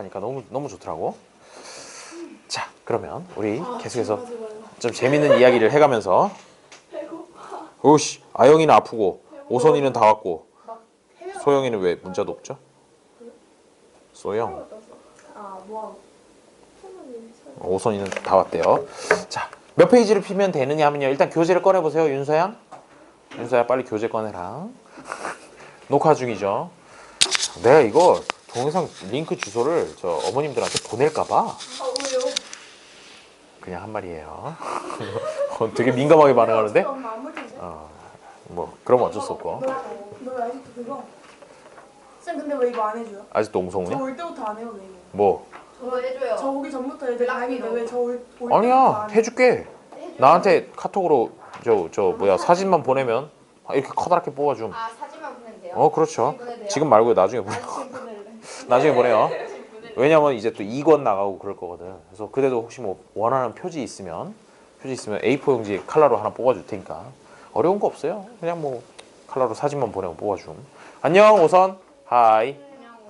하니까 너무 좋더라고. 자, 그러면 우리 계속해서 좀 재밌는 이야기를 해가면서. 오씨, 아영이는 아프고 오선이는 다 왔고 소영이는 왜 문자도 없죠? 소영. 오선이는 다 왔대요. 자, 몇 페이지를 피면 되느냐 하면요. 일단 교재를 꺼내보세요. 윤서양. 윤서야 빨리 교재 꺼내라. 녹화 중이죠. 내가 이거 동영상 링크 주소를 저 어머님들한테 보낼까봐. 왜요? 그냥 한 말이에요. 되게 민감하게 반응하는데? 뭐 그러면 어쩔 수 없고. 너 아직도 그거? 쌤 근데 왜 이거 안 해줘요? 아직도 옹성우냐? 저 올 때부터 안 해요 왜 이거? 뭐? 저 해줘요. 저 오기 전부터 애들 다행인데 왜 저 올 때부터 아니야, 안 해요? 해줄게. 나한테 카톡으로 저 뭐야 사진만 보내면 이렇게 커다랗게 뽑아줌. 아 사진만 보내면 돼요? 그렇죠. 보내도 돼요? 지금 말고 나중에 보내. 지금 보낼래. 나중에 보내요. 왜냐면 이제 또 2권 나가고 그럴 거거든. 그래서 그래도 혹시 뭐 원하는 표지 있으면 A4 용지 컬러로 하나 뽑아줄 테니까 어려운 거 없어요. 그냥 뭐 컬러로 사진만 보내면 뽑아줌. 안녕 오선. 하이.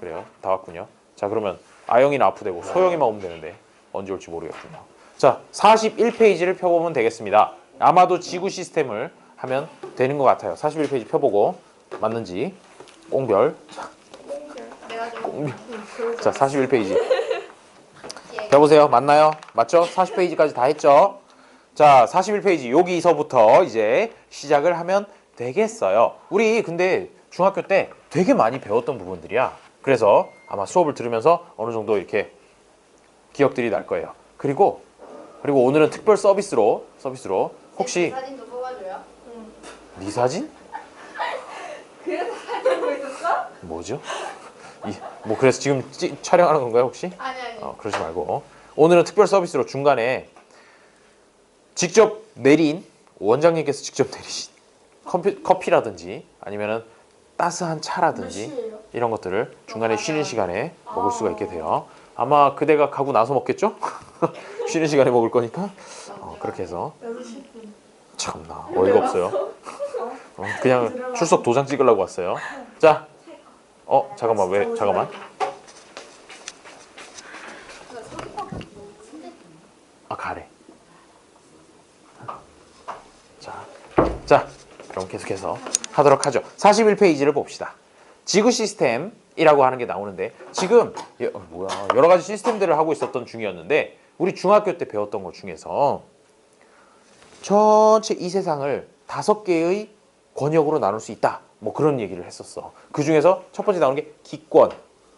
그래요. 다 왔군요. 자, 그러면 아영이는 아프대고 소영이만 오면 되는데 언제 올지 모르겠군요. 자, 41페이지를 펴보면 되겠습니다. 아마도 지구 시스템을 하면 되는 것 같아요. 41페이지 펴보고 맞는지 꽁별. 내가 좀 꽁별. 자, 41페이지 펴보세요. 맞나요? 맞죠? 40페이지까지 다 했죠? 자, 41페이지 여기서부터 이제 시작을 하면 되겠어요. 우리 근데 중학교 때 되게 많이 배웠던 부분들이야. 그래서 아마 수업을 들으면서 어느 정도 이렇게 기억들이 날 거예요. 그리고 오늘은 특별 서비스로 혹시 사진도 뽑아줘요? 네 사진? 그래서 사진 보고 있었어? 뭐죠? 뭐 그래서 지금 촬영하는 건가요 혹시? 아니. 그러지 말고 오늘은 특별 서비스로 중간에 직접 내린 원장님께서 직접 내리신 커피라든지 아니면은 따스한 차라든지 몇 시예요? 이런 것들을 중간에 쉬는 시간에 먹을 수가 있게 돼요. 아마 그대가 가고 나서 먹겠죠? 쉬는 시간에 먹을 거니까 그렇게 해서 6시 참나 어이가 없어요. 그냥 출석 도장 찍으려고 왔어요. 자, 잠깐만 왜 잠깐만. 가래. 자, 그럼 계속해서 하도록 하죠. 41페이지를 봅시다. 지구 시스템이라고 하는 게 나오는데 지금 여러 가지 시스템들을 하고 있었던 중이었는데 우리 중학교 때 배웠던 것 중에서 전체 이 세상을 5개의 권역으로 나눌 수 있다. 뭐 그런 얘기를 했었어. 그 중에서 첫 번째 나오는 게 기권,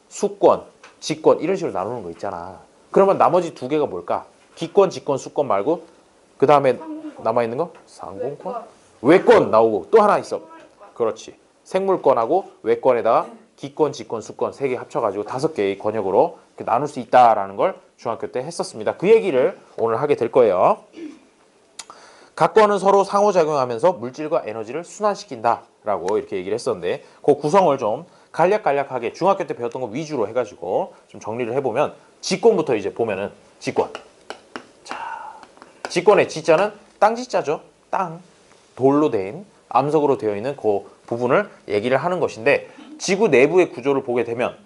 수권, 직권 이런 식으로 나누는 거 있잖아. 그러면 나머지 2개가 뭘까? 기권, 직권, 수권 말고 그 다음에 남아있는 거? 상공권? 외권 나오고 또 하나 있어. 그렇지. 생물권하고 외권에다가 기권, 직권, 수권 3개 합쳐가지고 5개의 권역으로 이렇게 나눌 수 있다라는 걸 중학교 때 했었습니다. 그 얘기를 오늘 하게 될 거예요. 각 권은 서로 상호작용하면서 물질과 에너지를 순환시킨다라고 이렇게 얘기를 했었는데 그 구성을 좀 간략하게 중학교 때 배웠던 거 위주로 해가지고 좀 정리를 해보면 직권부터 이제 보면은 직권. 자, 직권의 지자는 땅지자죠. 땅. 돌로 된 암석으로 되어 있는 그 부분을 얘기를 하는 것인데 지구 내부의 구조를 보게 되면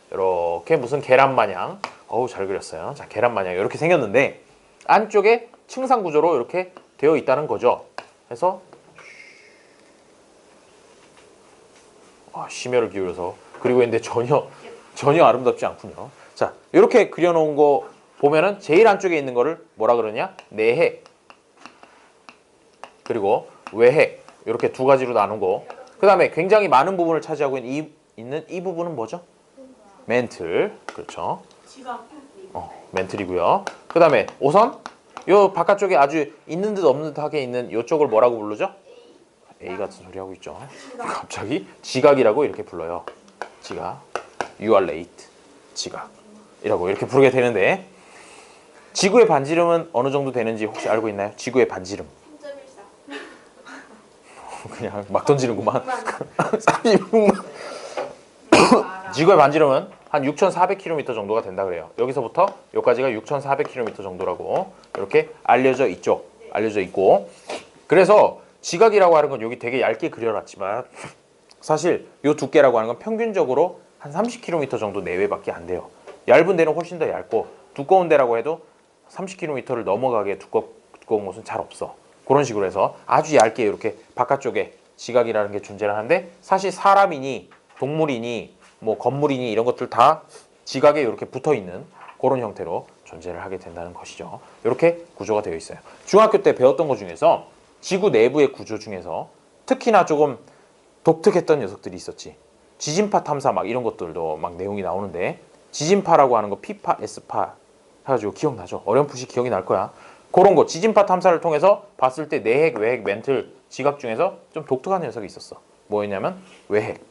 이렇게 무슨 계란 마냥 잘 그렸어요. 자, 계란 마냥 이렇게 생겼는데 안쪽에 층상 구조로 이렇게 되어 있다는 거죠. 그래서 심혈을 기울여서 그리고 있는데 전혀 아름답지 않군요. 자, 이렇게 그려놓은 거 보면은 제일 안쪽에 있는 거를 뭐라 그러냐? 내핵 그리고 외핵 이렇게 2가지로 나누고 그 다음에 굉장히 많은 부분을 차지하고 있는 이 부분은 뭐죠? 멘틀. 그렇죠. 지각. 멘틀이고요. 그 다음에 오선 요 바깥쪽에 아주 있는 듯 없는 듯하게 있는 요쪽을 뭐라고 부르죠? A 같은 소리 하고 있죠. 갑자기 지각이라고 이렇게 불러요. 지각. You are late. 지각이라고 이렇게 부르게 되는데 지구의 반지름은 어느 정도 되는지 혹시 알고 있나요? 지구의 반지름. 3.14. 그냥 막 던지는구만. 36만. 지구의 반지름은 한 6,400km 정도가 된다 그래요. 여기서부터 여기까지가 6,400km 정도라고 이렇게 알려져 있고 그래서 지각이라고 하는 건 여기 되게 얇게 그려놨지만 사실 요 두께라고 하는 건 평균적으로 한 30km 정도 내외밖에 안 돼요. 얇은 데는 훨씬 더 얇고 두꺼운 데라고 해도 30km를 넘어가게 두꺼운 곳은 잘 없어. 그런 식으로 해서 아주 얇게 이렇게 바깥쪽에 지각이라는 게 존재를 하는데 사실 사람이니 동물이니 뭐 건물이니 이런 것들 다 지각에 이렇게 붙어 있는 그런 형태로 존재를 하게 된다는 것이죠. 이렇게 구조가 되어 있어요. 중학교 때 배웠던 것 중에서 지구 내부의 구조 중에서 특히나 조금 독특했던 녀석들이 있었지. 지진파 탐사 막 이런 것들도 막 내용이 나오는데 지진파라고 하는 거 P파, S파 해가지고 기억나죠? 어렴풋이 기억이 날 거야. 그런 거 지진파 탐사를 통해서 봤을 때 내핵, 외핵, 멘틀 지각 중에서 좀 독특한 녀석이 있었어. 뭐였냐면 외핵.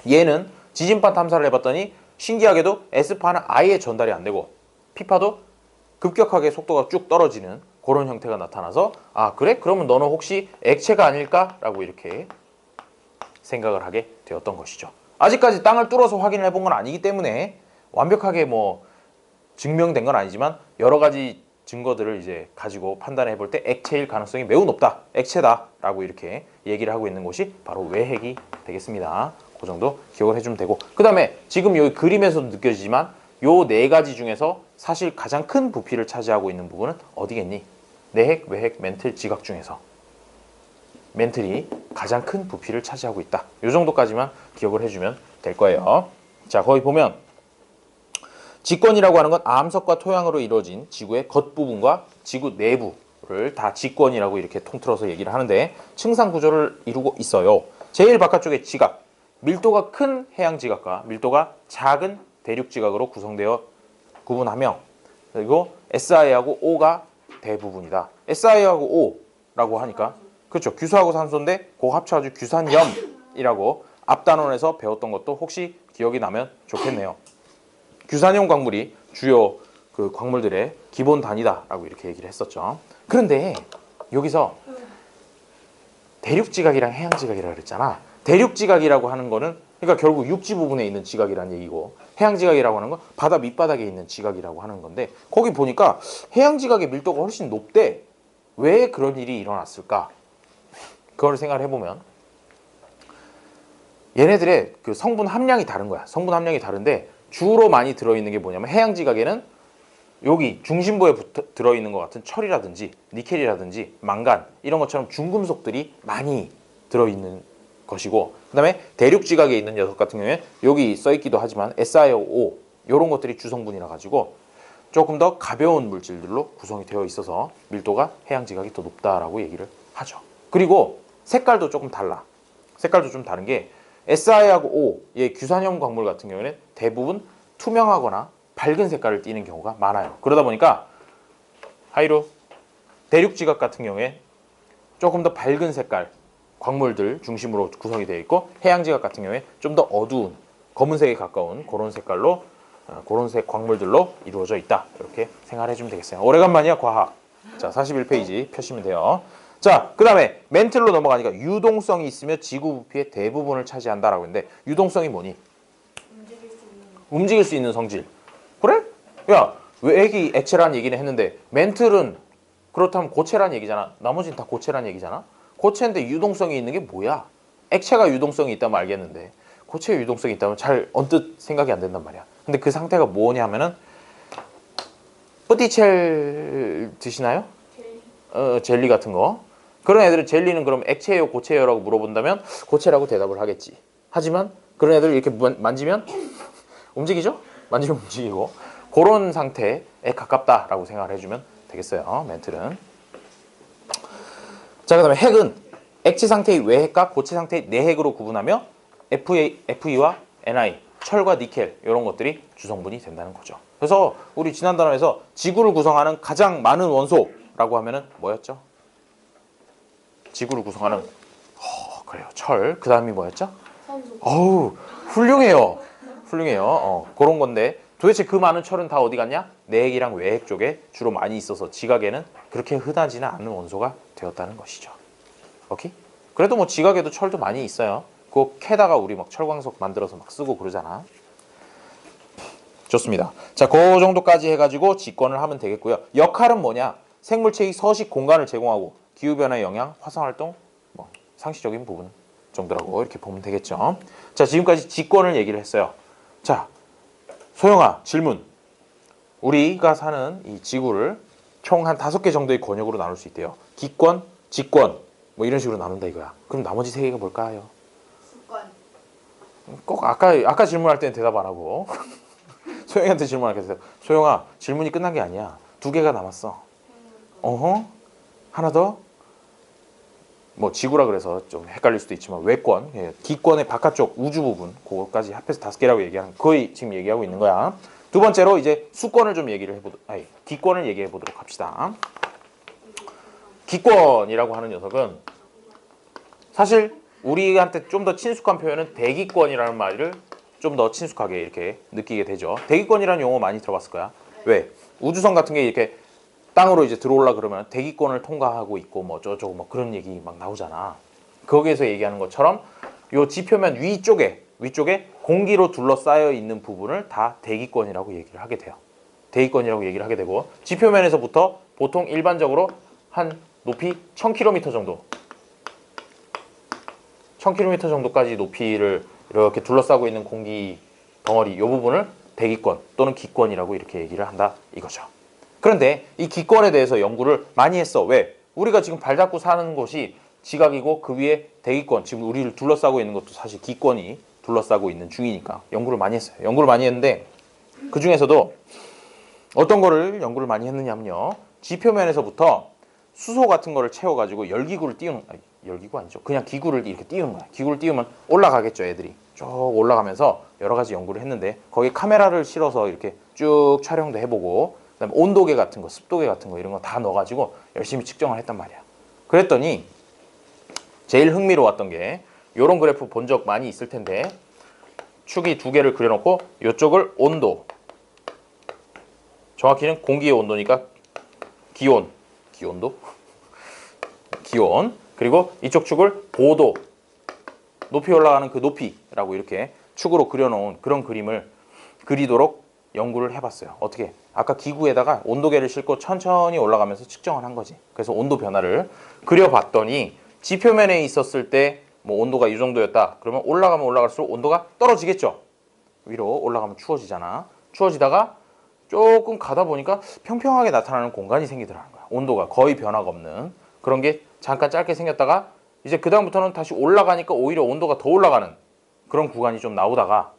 얘는 지진파 탐사를 해봤더니 신기하게도 S파는 아예 전달이 안 되고 P파도 급격하게 속도가 쭉 떨어지는 그런 형태가 나타나서 아 그래? 그러면 너는 혹시 액체가 아닐까? 라고 이렇게 생각을 하게 되었던 것이죠. 아직까지 땅을 뚫어서 확인을 해본 건 아니기 때문에 완벽하게 뭐 증명된 건 아니지만 여러 가지 증거들을 이제 가지고 판단해 볼 때 액체일 가능성이 매우 높다. 액체다. 라고 이렇게 얘기를 하고 있는 것이 바로 외핵이 되겠습니다. 그 정도 기억을 해주면 되고 그 다음에 지금 여기 그림에서도 느껴지지만 요 네 가지 중에서 사실 가장 큰 부피를 차지하고 있는 부분은 어디겠니? 내핵, 외핵, 멘틀, 지각 중에서 멘틀이 가장 큰 부피를 차지하고 있다. 요 정도까지만 기억을 해주면 될 거예요. 자, 거기 보면 직권이라고 하는 건 암석과 토양으로 이루어진 지구의 겉부분과 지구 내부를 다 직권이라고 이렇게 통틀어서 얘기를 하는데 층상 구조를 이루고 있어요. 제일 바깥쪽에 지각, 밀도가 큰 해양 지각과 밀도가 작은 대륙 지각으로 구성되어 구분하며 그리고 Si하고 O가 대부분이다. Si하고 O라고 하니까 그렇죠. 규수하고 산소인데 그 합쳐가지고 규산염이라고 앞단원에서 배웠던 것도 혹시 기억이 나면 좋겠네요. 규산염 광물이 주요 그 광물들의 기본 단위다라고 이렇게 얘기를 했었죠. 그런데 여기서 대륙 지각이랑 해양 지각이라고 그랬잖아. 대륙 지각이라고 하는 거는 그러니까 결국 육지 부분에 있는 지각이라는 얘기고 해양 지각이라고 하는 건 바다 밑바닥에 있는 지각이라고 하는 건데 거기 보니까 해양 지각의 밀도가 훨씬 높대. 왜 그런 일이 일어났을까? 그걸 생각을 해보면 얘네들의 그 성분 함량이 다른 거야. 성분 함량이 다른데 주로 많이 들어있는 게 뭐냐면 해양 지각에는 여기 중심부에 들어있는 것 같은 철이라든지 니켈이라든지 망간 이런 것처럼 중금속들이 많이 들어있는 것이고 그 다음에 대륙 지각에 있는 녀석 같은 경우에 여기 써있기도 하지만 SiO 이런 것들이 주성분이라 가지고 조금 더 가벼운 물질들로 구성이 되어 있어서 밀도가 해양 지각이 더 높다라고 얘기를 하죠. 그리고 색깔도 조금 달라. 색깔도 좀 다른 게 Si하고 O의 규산염 광물 같은 경우에는 대부분 투명하거나 밝은 색깔을 띠는 경우가 많아요. 그러다 보니까 하이로 대륙 지각 같은 경우에 조금 더 밝은 색깔 광물들 중심으로 구성이 되어 있고 해양 지각 같은 경우에 좀 더 어두운 검은색에 가까운 그런 색깔로 그런 색 광물들로 이루어져 있다. 이렇게 생각해 주면 되겠어요. 오래간만이야 과학. 자 41페이지 펴시면 돼요. 자, 그 다음에 멘틀로 넘어가니까 유동성이 있으며 지구 부피의 대부분을 차지한다라고 했는데 유동성이 뭐니? 움직일 수 있는 성질. 그래? 야, 외핵이 액체라는 얘기는 했는데 멘틀은 그렇다면 고체라는 얘기잖아. 나머지는 다 고체라는 얘기잖아. 고체인데 유동성이 있는 게 뭐야? 액체가 유동성이 있다면 알겠는데 고체에 유동성이 있다면 잘 언뜻 생각이 안 된단 말이야. 근데 그 상태가 뭐냐 하면은 뿌띠첼 드시나요? 젤리 같은 거. 그런 애들은 젤리는 그럼 액체예요, 고체예요라고 물어본다면 고체라고 대답을 하겠지. 하지만 그런 애들 이렇게 만지면 움직이죠? 만지면 움직이고 그런 상태에 가깝다라고 생각을 해주면 되겠어요. 멘틀은. 자, 그 다음에 핵은 액체 상태의 외핵과 고체 상태의 내핵으로 구분하며 Fe와 Ni, 철과 니켈 이런 것들이 주성분이 된다는 거죠. 그래서 우리 지난 단원에서 지구를 구성하는 가장 많은 원소라고 하면은 뭐였죠? 지구를 구성하는 그래요. 철. 그 다음이 뭐였죠? 산소. 어우, 훌륭해요. 훌륭해요. 그런 건데 도대체 그 많은 철은 다 어디 갔냐? 내핵이랑 외핵 쪽에 주로 많이 있어서 지각에는 그렇게 흔하지는 않은 원소가 되었다는 것이죠. 오케이? 그래도 뭐 지각에도 철도 많이 있어요. 그거 캐다가 우리 막 철광석 만들어서 막 쓰고 그러잖아. 좋습니다. 자, 그 정도까지 해가지고 직권을 하면 되겠고요. 역할은 뭐냐? 생물체의 서식 공간을 제공하고 기후변화의 영향, 화성활동, 뭐 상시적인 부분 정도라고 이렇게 보면 되겠죠. 자, 지금까지 직권을 얘기를 했어요. 자, 소영아, 질문. 우리가 사는 이 지구를 총 한 5개 정도의 권역으로 나눌 수 있대요. 기권, 직권, 뭐 이런 식으로 나눈다 이거야. 그럼 나머지 3개가 뭘까요? 수권. 꼭 아까 질문할 때는 대답 안 하고 소영이한테 질문할 때 소영아, 질문이 끝난 게 아니야. 2개가 남았어. 어허? 하나 더? 뭐 지구라 그래서 좀 헷갈릴 수도 있지만 외권, 예, 기권의 바깥쪽 우주 부분, 그거까지 합해서 5개라고 얘기하는, 거의 지금 얘기하고 있는 거야. 두 번째로 이제 수권을 좀 얘기를 해보도록, 아니, 기권을 얘기해 보도록 합시다. 기권이라고 하는 녀석은 사실 우리한테 좀 더 친숙한 표현은 대기권이라는 말을 좀 더 친숙하게 이렇게 느끼게 되죠. 대기권이라는 용어 많이 들어봤을 거야. 왜? 우주선 같은 게 이렇게 땅으로 이제 들어올라 그러면 대기권을 통과하고 있고 뭐 어쩌고 뭐 그런 얘기 막 나오잖아. 거기에서 얘기하는 것처럼 요 지표면 위쪽에 공기로 둘러싸여 있는 부분을 다 대기권이라고 얘기를 하게 돼요. 대기권이라고 얘기를 하게 되고, 지표면에서부터 보통 일반적으로 한 높이 1000km 정도 1000km 정도까지 높이를 이렇게 둘러싸고 있는 공기 덩어리, 이 부분을 대기권 또는 기권이라고 이렇게 얘기를 한다 이거죠. 그런데 이 기권에 대해서 연구를 많이 했어. 왜? 우리가 지금 발잡고 사는 곳이 지각이고 그 위에 대기권, 지금 우리를 둘러싸고 있는 것도 사실 기권이 둘러싸고 있는 중이니까 연구를 많이 했어요. 연구를 많이 했는데 그 중에서도 어떤 거를 연구를 많이 했느냐면요, 지표면에서부터 수소 같은 거를 채워가지고 열기구를 띄우는, 아니, 열기구 아니죠. 그냥 기구를 이렇게 띄우는 거야. 기구를 띄우면 올라가겠죠, 애들이. 쭉 올라가면서 여러 가지 연구를 했는데 거기에 카메라를 실어서 이렇게 쭉 촬영도 해보고, 그다음에 온도계 같은 거, 습도계 같은 거 이런 거 다 넣어가지고 열심히 측정을 했단 말이야. 그랬더니 제일 흥미로웠던 게, 요런 그래프 본 적 많이 있을 텐데, 축이 2개를 그려놓고 이쪽을 온도, 정확히는 공기의 온도니까 기온도? 기온. 그리고 이쪽 축을 고도, 높이 올라가는 그 높이라고 이렇게 축으로 그려놓은 그런 그림을 그리도록 연구를 해봤어요. 어떻게? 아까 기구에다가 온도계를 싣고 천천히 올라가면서 측정을 한 거지. 그래서 온도 변화를 그려봤더니 지표면에 있었을 때 뭐 온도가 이 정도였다. 그러면 올라가면 올라갈수록 온도가 떨어지겠죠. 위로 올라가면 추워지잖아. 추워지다가 조금 가다 보니까 평평하게 나타나는 공간이 생기더라는 거야. 온도가 거의 변화가 없는 그런 게 잠깐 짧게 생겼다가 이제 그 다음부터는 다시 올라가니까 오히려 온도가 더 올라가는 그런 구간이 좀 나오다가,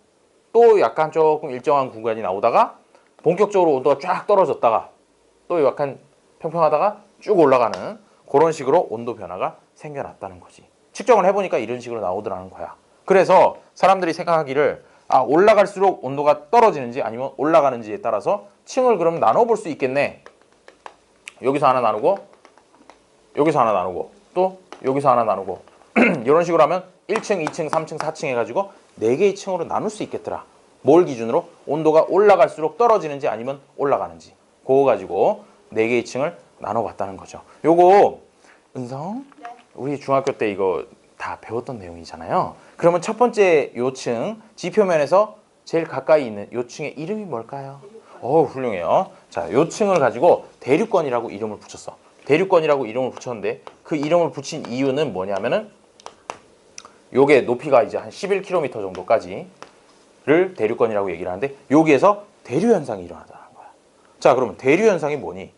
또 약간 조금 일정한 구간이 나오다가 본격적으로 온도가 쫙 떨어졌다가 또 약간 평평하다가 쭉 올라가는 그런 식으로 온도 변화가 생겨났다는 거지. 측정을 해보니까 이런 식으로 나오더라는 거야. 그래서 사람들이 생각하기를, 올라갈수록 온도가 떨어지는지 아니면 올라가는지에 따라서 층을 그럼 나눠볼 수 있겠네. 여기서 하나 나누고 여기서 하나 나누고 또 여기서 하나 나누고 이런 식으로 하면 1층, 2층, 3층, 4층 해가지고 4개의 층으로 나눌 수 있겠더라. 뭘 기준으로? 온도가 올라갈수록 떨어지는지 아니면 올라가는지. 그거 가지고 4개의 층을 나눠봤다는 거죠. 요거 은성, 네. 우리 중학교 때 이거 다 배웠던 내용이잖아요. 그러면 첫 번째 요층, 지표면에서 제일 가까이 있는 요층의 이름이 뭘까요? 훌륭해요. 자, 요층을 가지고 대류권이라고 이름을 붙였어. 대류권이라고 이름을 붙였는데 그 이름을 붙인 이유는 뭐냐면은 요게 높이가 이제 한 11km 정도까지를 대류권이라고 얘기를 하는데, 여기에서 대류 현상이 일어나다는 거야. 자, 그러면 대류 현상이 뭐니?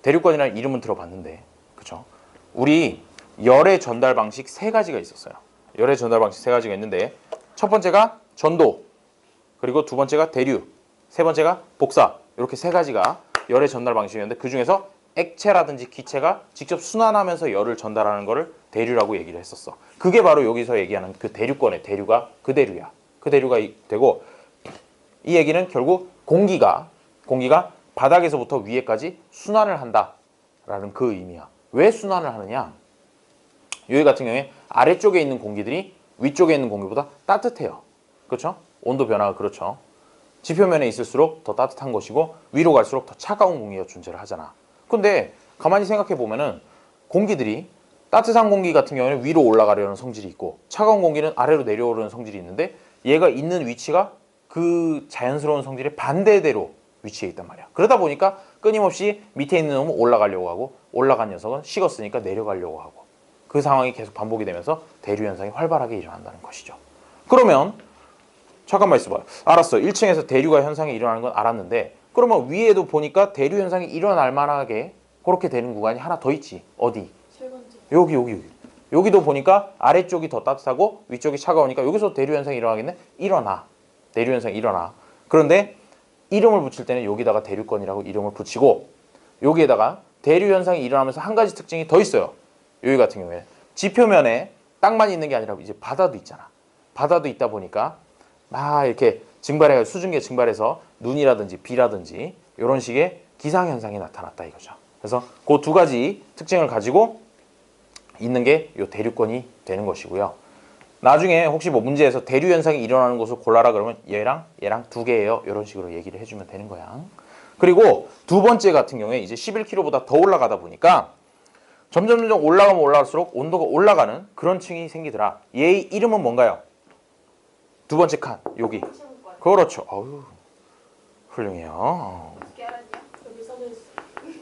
대류권이라는 이름은 들어봤는데, 그쵸? 우리 열의 전달 방식 3가지가 있었어요. 열의 전달 방식 3가지가 있는데, 첫 번째가 전도, 그리고 두 번째가 대류, 세 번째가 복사, 이렇게 3가지가 열의 전달 방식이었는데, 그 중에서 액체라든지 기체가 직접 순환하면서 열을 전달하는 거를 대류라고 얘기를 했었어. 그게 바로 여기서 얘기하는 그 대류권의 대류가 그 대류야. 그 대류가 되고, 이 얘기는 결국 공기가 바닥에서부터 위에까지 순환을 한다라는 그 의미야. 왜 순환을 하느냐? 여기 같은 경우에 아래쪽에 있는 공기들이 위쪽에 있는 공기보다 따뜻해요. 그렇죠? 온도 변화가 그렇죠. 지표면에 있을수록 더 따뜻한 것이고 위로 갈수록 더 차가운 공기가 존재를 하잖아. 근데 가만히 생각해 보면은 공기들이, 따뜻한 공기 같은 경우에는 위로 올라가려는 성질이 있고 차가운 공기는 아래로 내려오려는 성질이 있는데, 얘가 있는 위치가 그 자연스러운 성질의 반대대로 위치해 있단 말이야. 그러다 보니까 끊임없이 밑에 있는 놈은 올라가려고 하고 올라간 녀석은 식었으니까 내려가려고 하고, 그 상황이 계속 반복이 되면서 대류 현상이 활발하게 일어난다는 것이죠. 그러면 잠깐만 있어봐요. 알았어. 1층에서 대류가 현상이 일어나는 건 알았는데 그러면 위에도 보니까 대류 현상이 일어날 만하게 그렇게 되는 구간이 하나 더 있지. 어디? 세 번째. 여기. 여기도 보니까 아래쪽이 더 따뜻하고 위쪽이 차가우니까 여기서 대류 현상이 일어나겠네? 일어나. 대류 현상이 일어나. 그런데 이름을 붙일 때는 여기다가 대류권이라고 이름을 붙이고 여기에다가 대류 현상이 일어나면서 한 가지 특징이 더 있어요. 여기 같은 경우에 지표면에 땅만 있는 게 아니라 이제 바다도 있잖아. 바다도 있다 보니까 막 이렇게 증발해서 수증기가 증발해서 눈이라든지 비라든지 이런 식의 기상 현상이 나타났다 이거죠. 그래서 그 두 가지 특징을 가지고 있는 게 이 대류권이 되는 것이고요. 나중에 혹시 뭐 문제에서 대류 현상이 일어나는 곳을 골라라 그러면 얘랑 두 개예요. 이런 식으로 얘기를 해주면 되는 거야. 그리고 두 번째 같은 경우에 이제 11km보다 더 올라가다 보니까 점점 올라가면 올라갈수록 온도가 올라가는 그런 층이 생기더라. 얘의 이름은 뭔가요? 두 번째 칸 여기. 친구권. 그렇죠. 어휴, 훌륭해요. 어떻게 알았냐? 여기 써져 있어.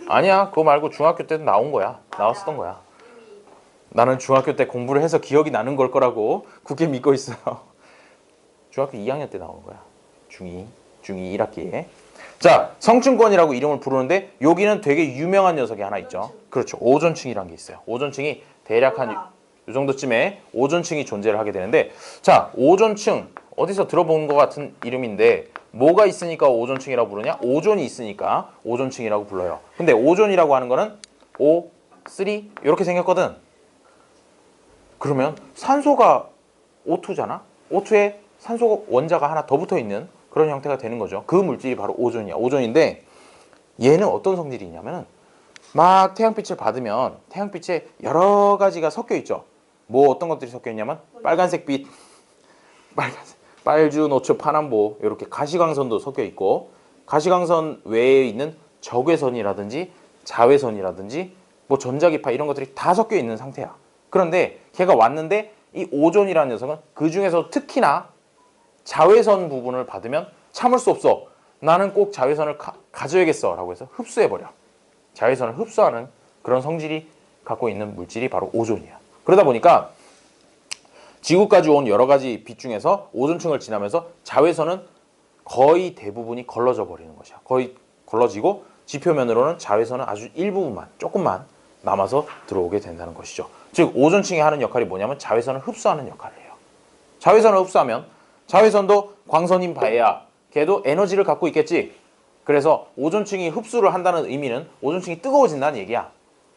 아니야, 그거 말고 중학교 때도 나온 거야. 나왔었던 거야. 이미 나는 중학교 때 공부를 해서 기억이 나는 걸 거라고 굳게 믿고 있어요. 중학교 2학년 때 나온 거야. 중2 1학기에. 자, 성층권이라고 이름을 부르는데 여기는 되게 유명한 녀석이 하나 있죠. 그렇죠. 오존층이라는 게 있어요. 오존층이 대략 한 이 정도쯤에 오존층이 존재를 하게 되는데 자, 오존층 어디서 들어본 것 같은 이름인데 뭐가 있으니까 오존층이라고 부르냐? 오존이 있으니까 오존층이라고 불러요. 근데 오존이라고 하는 거는 O3 이렇게 생겼거든. 그러면 산소가 O2잖아. O2에 산소 원자가 하나 더 붙어 있는 그런 형태가 되는 거죠. 그 물질이 바로 오존이야. 오존인데 얘는 어떤 성질이 있냐면은 막 태양빛을 받으면 태양빛에 여러 가지가 섞여 있죠. 뭐 어떤 것들이 섞여 있냐면 빨간색 빛, 빨주, 노초, 파남보 이렇게 가시광선도 섞여 있고 가시광선 외에 있는 적외선이라든지 자외선이라든지 뭐 전자기파 이런 것들이 다 섞여 있는 상태야. 그런데 걔가 왔는데 이 오존이라는 녀석은 그 중에서 특히나 자외선 부분을 받으면 참을 수 없어. 나는 꼭 자외선을 가져야겠어 라고 해서 흡수해버려. 자외선을 흡수하는 그런 성질이 갖고 있는 물질이 바로 오존이야. 그러다 보니까 지구까지 온 여러 가지 빛 중에서 오존층을 지나면서 자외선은 거의 대부분이 걸러져 버리는 것이야. 거의 걸러지고 지표면으로는 자외선은 아주 일부분만 조금만 남아서 들어오게 된다는 것이죠. 즉 오존층이 하는 역할이 뭐냐면 자외선을 흡수하는 역할을 해요. 자외선을 흡수하면 자외선도 광선인 바에야 걔도 에너지를 갖고 있겠지. 그래서 오존층이 흡수를 한다는 의미는 오존층이 뜨거워진다는 얘기야.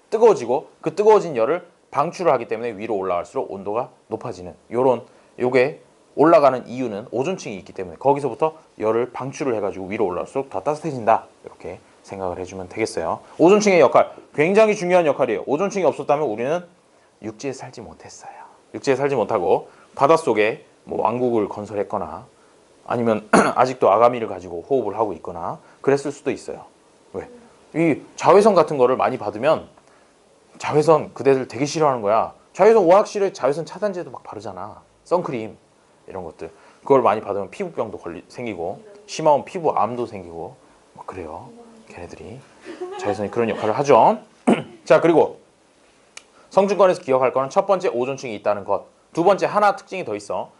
뜨거워지고 그 뜨거워진 열을 방출을 하기 때문에 위로 올라갈수록 온도가 높아지는 요게 올라가는 이유는 오존층이 있기 때문에 거기서부터 열을 방출을 해가지고 위로 올라갈수록 더 따뜻해진다. 이렇게 생각을 해주면 되겠어요. 오존층의 역할 굉장히 중요한 역할이에요. 오존층이 없었다면 우리는 육지에 살지 못했어요. 육지에 살지 못하고 바닷속에 뭐 왕국을 건설했거나 아니면 아직도 아가미를 가지고 호흡을 하고 있거나 그랬을 수도 있어요. 왜? 이 자외선 같은 거를 많이 받으면 자외선 그대들 되게 싫어하는 거야. 자외선 오락실에 자외선 차단제도 막 바르잖아. 선크림 이런 것들. 그걸 많이 받으면 피부병도 생기고 심하면 피부암도 생기고 막 그래요. 걔네들이 자외선이 그런 역할을 하죠. 자, 그리고 성층권에서 기억할 거는 첫 번째 오존층이 있다는 것. 두 번째 하나 특징이 더 있어.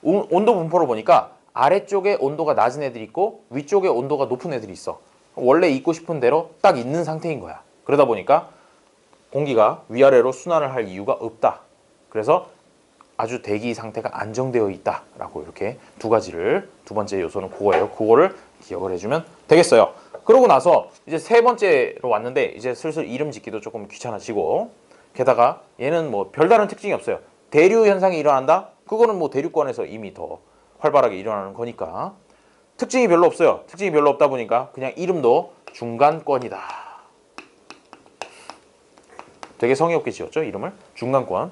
온도 분포를 보니까 아래쪽에 온도가 낮은 애들이 있고 위쪽에 온도가 높은 애들이 있어. 원래 있고 싶은 대로 딱 있는 상태인 거야. 그러다 보니까 공기가 위아래로 순환을 할 이유가 없다. 그래서 아주 대기 상태가 안정되어 있다라고 이렇게 두 가지를 두 번째 요소는 그거예요. 그거를 기억을 해주면 되겠어요. 그러고 나서 이제 세 번째로 왔는데 이제 슬슬 이름 짓기도 조금 귀찮아지고 게다가 얘는 뭐 별다른 특징이 없어요. 대류 현상이 일어난다? 그거는 뭐 대류권에서 이미 더 활발하게 일어나는 거니까 특징이 별로 없어요. 특징이 별로 없다 보니까 그냥 이름도 중간권이다. 되게 성의 없게 지었죠, 이름을? 중간권.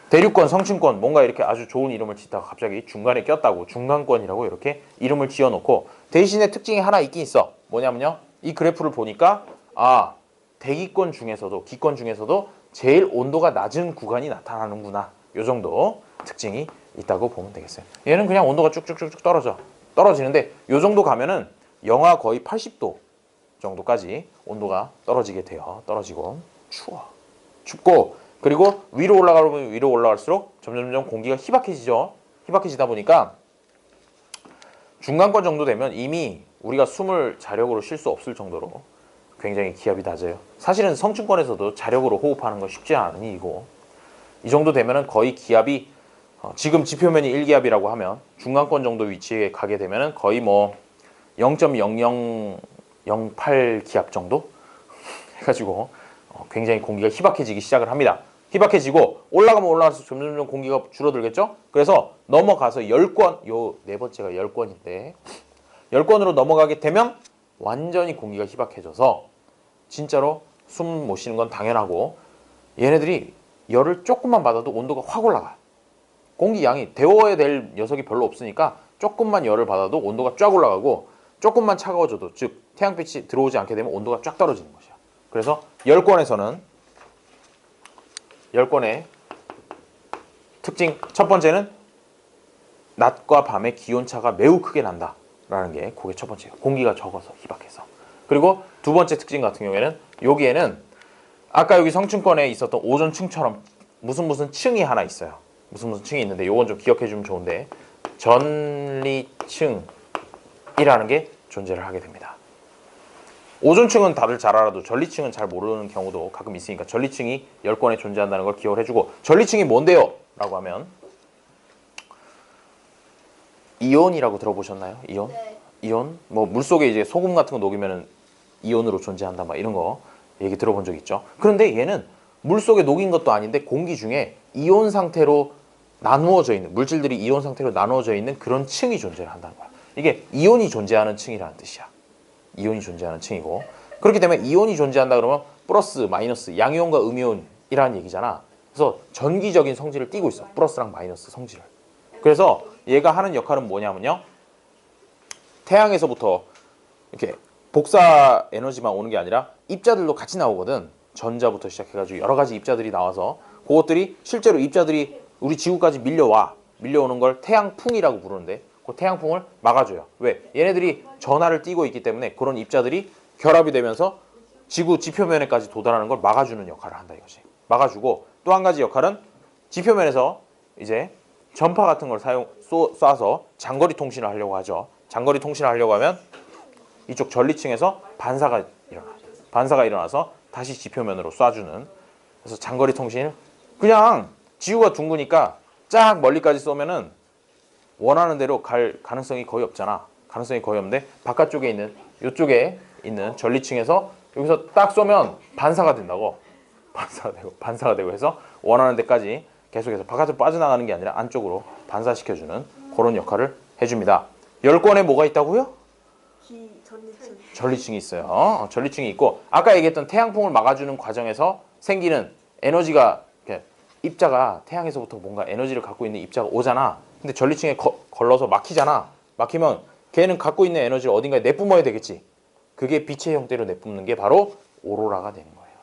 대류권, 성층권 뭔가 이렇게 아주 좋은 이름을 짓다가 갑자기 중간에 꼈다고 중간권이라고 이렇게 이름을 지어놓고 대신에 특징이 하나 있긴 있어. 뭐냐면요. 이 그래프를 보니까 대기권 중에서도 기권 중에서도 제일 온도가 낮은 구간이 나타나는구나. 요 정도 특징이 있다고 보면 되겠어요. 얘는 그냥 온도가 쭉쭉쭉쭉 떨어지는데 요 정도 가면은 영하 거의 80도 정도까지 온도가 떨어지게 돼요. 떨어지고 춥고 그리고 위로 올라가면 위로 올라갈수록 점점 공기가 희박해지죠. 희박해지다 보니까 중간권 정도 되면 이미 우리가 숨을 자력으로 쉴 수 없을 정도로 굉장히 기압이 낮아요. 사실은 성층권에서도 자력으로 호흡하는 건 쉽지 않은 일이고, 이 정도 되면은 거의 기압이 지금 지표면이 1기압이라고 하면 중간권 정도 위치에 가게 되면은 거의 뭐 0.0008 기압 정도 해가지고 굉장히 공기가 희박해지기 시작을 합니다. 희박해지고 올라가면 올라갈수록 점점 공기가 줄어들겠죠? 그래서 넘어가서 10권, 요 네 번째가 10권인데 10권으로 넘어가게 되면 완전히 공기가 희박해져서 진짜로 숨 못 쉬는 건 당연하고, 얘네들이 열을 조금만 받아도 온도가 확 올라가요. 공기 양이 데워야 될 녀석이 별로 없으니까 조금만 열을 받아도 온도가 쫙 올라가고, 조금만 차가워져도, 즉 태양빛이 들어오지 않게 되면 온도가 쫙 떨어지는 것이야. 그래서 10권에서는 10권의 특징 첫 번째는 낮과 밤의 기온차가 매우 크게 난다 라는 게 그게 첫 번째예요. 공기가 적어서 희박해서. 그리고 두 번째 특징 같은 경우에는 여기에는 아까 여기 성층권에 있었던 오존층처럼 무슨 층이 하나 있어요. 무슨 층이 있는데 요건 좀 기억해 주면 좋은데, 전리층이라는 게 존재를 하게 됩니다. 오존층은 다들 잘 알아도 전리층은 잘 모르는 경우도 가끔 있으니까 전리층이 10권에 존재한다는 걸 기억을 해주고, 전리층이 뭔데요? 라고 하면 이온이라고 들어보셨나요? 이온? 네. 이온? 뭐 물속에 이제 소금 같은 거 녹이면은 이온으로 존재한다 막 이런 거 얘기 들어본 적 있죠. 그런데 얘는 물속에 녹인 것도 아닌데 공기 중에 이온 상태로 나누어져 있는, 물질들이 이온 상태로 나누어져 있는 그런 층이 존재를 한다는 거야. 이게 이온이 존재하는 층이라는 뜻이야. 이온이 존재하는 층이고, 그렇기 때문에 이온이 존재한다 그러면 플러스 마이너스 양이온과 음이온이라는 얘기잖아. 그래서 전기적인 성질을 띠고 있어. 플러스랑 마이너스 성질을. 그래서 얘가 하는 역할은 뭐냐면요, 태양에서부터 이렇게 복사 에너지만 오는 게 아니라 입자들도 같이 나오거든. 전자부터 시작해가지고 여러 가지 입자들이 나와서 그것들이 실제로 입자들이 우리 지구까지 밀려오는 걸 태양풍이라고 부르는데, 그 태양풍을 막아줘요. 왜? 얘네들이 전하를 띠고 있기 때문에 그런 입자들이 결합이 되면서 지구 지표면에까지 도달하는 걸 막아주는 역할을 한다 이것이. 막아주고, 또 한 가지 역할은 지표면에서 이제 전파 같은 걸 쏴서 장거리 통신을 하려고 하죠. 장거리 통신을 하려고 하면 이쪽 전리층에서 반사가 일어나서 다시 지표면으로 쏴주는, 그래서 장거리 통신을, 그냥 지구가 둥그니까 쫙 멀리까지 쏘면은 원하는 대로 갈 가능성이 거의 없잖아. 가능성이 거의 없는데 바깥쪽에 있는, 이쪽에 있는 전리층에서 여기서 딱 쏘면 반사가 된다고. 반사가 되고 해서 원하는 데까지 계속해서 바깥으로 빠져나가는 게 아니라 안쪽으로 반사시켜주는 그런 역할을 해줍니다. 10권에 뭐가 있다고요? 전리층이 있어요. 전리층이 있고, 아까 얘기했던 태양풍을 막아주는 과정에서 생기는 에너지가, 입자가 태양에서부터 뭔가 에너지를 갖고 있는 입자가 오잖아. 근데 전리층에 걸러서 막히잖아. 막히면 걔는 갖고 있는 에너지를 어딘가에 내뿜어야 되겠지. 그게 빛의 형태로 내뿜는 게 바로 오로라가 되는 거예요.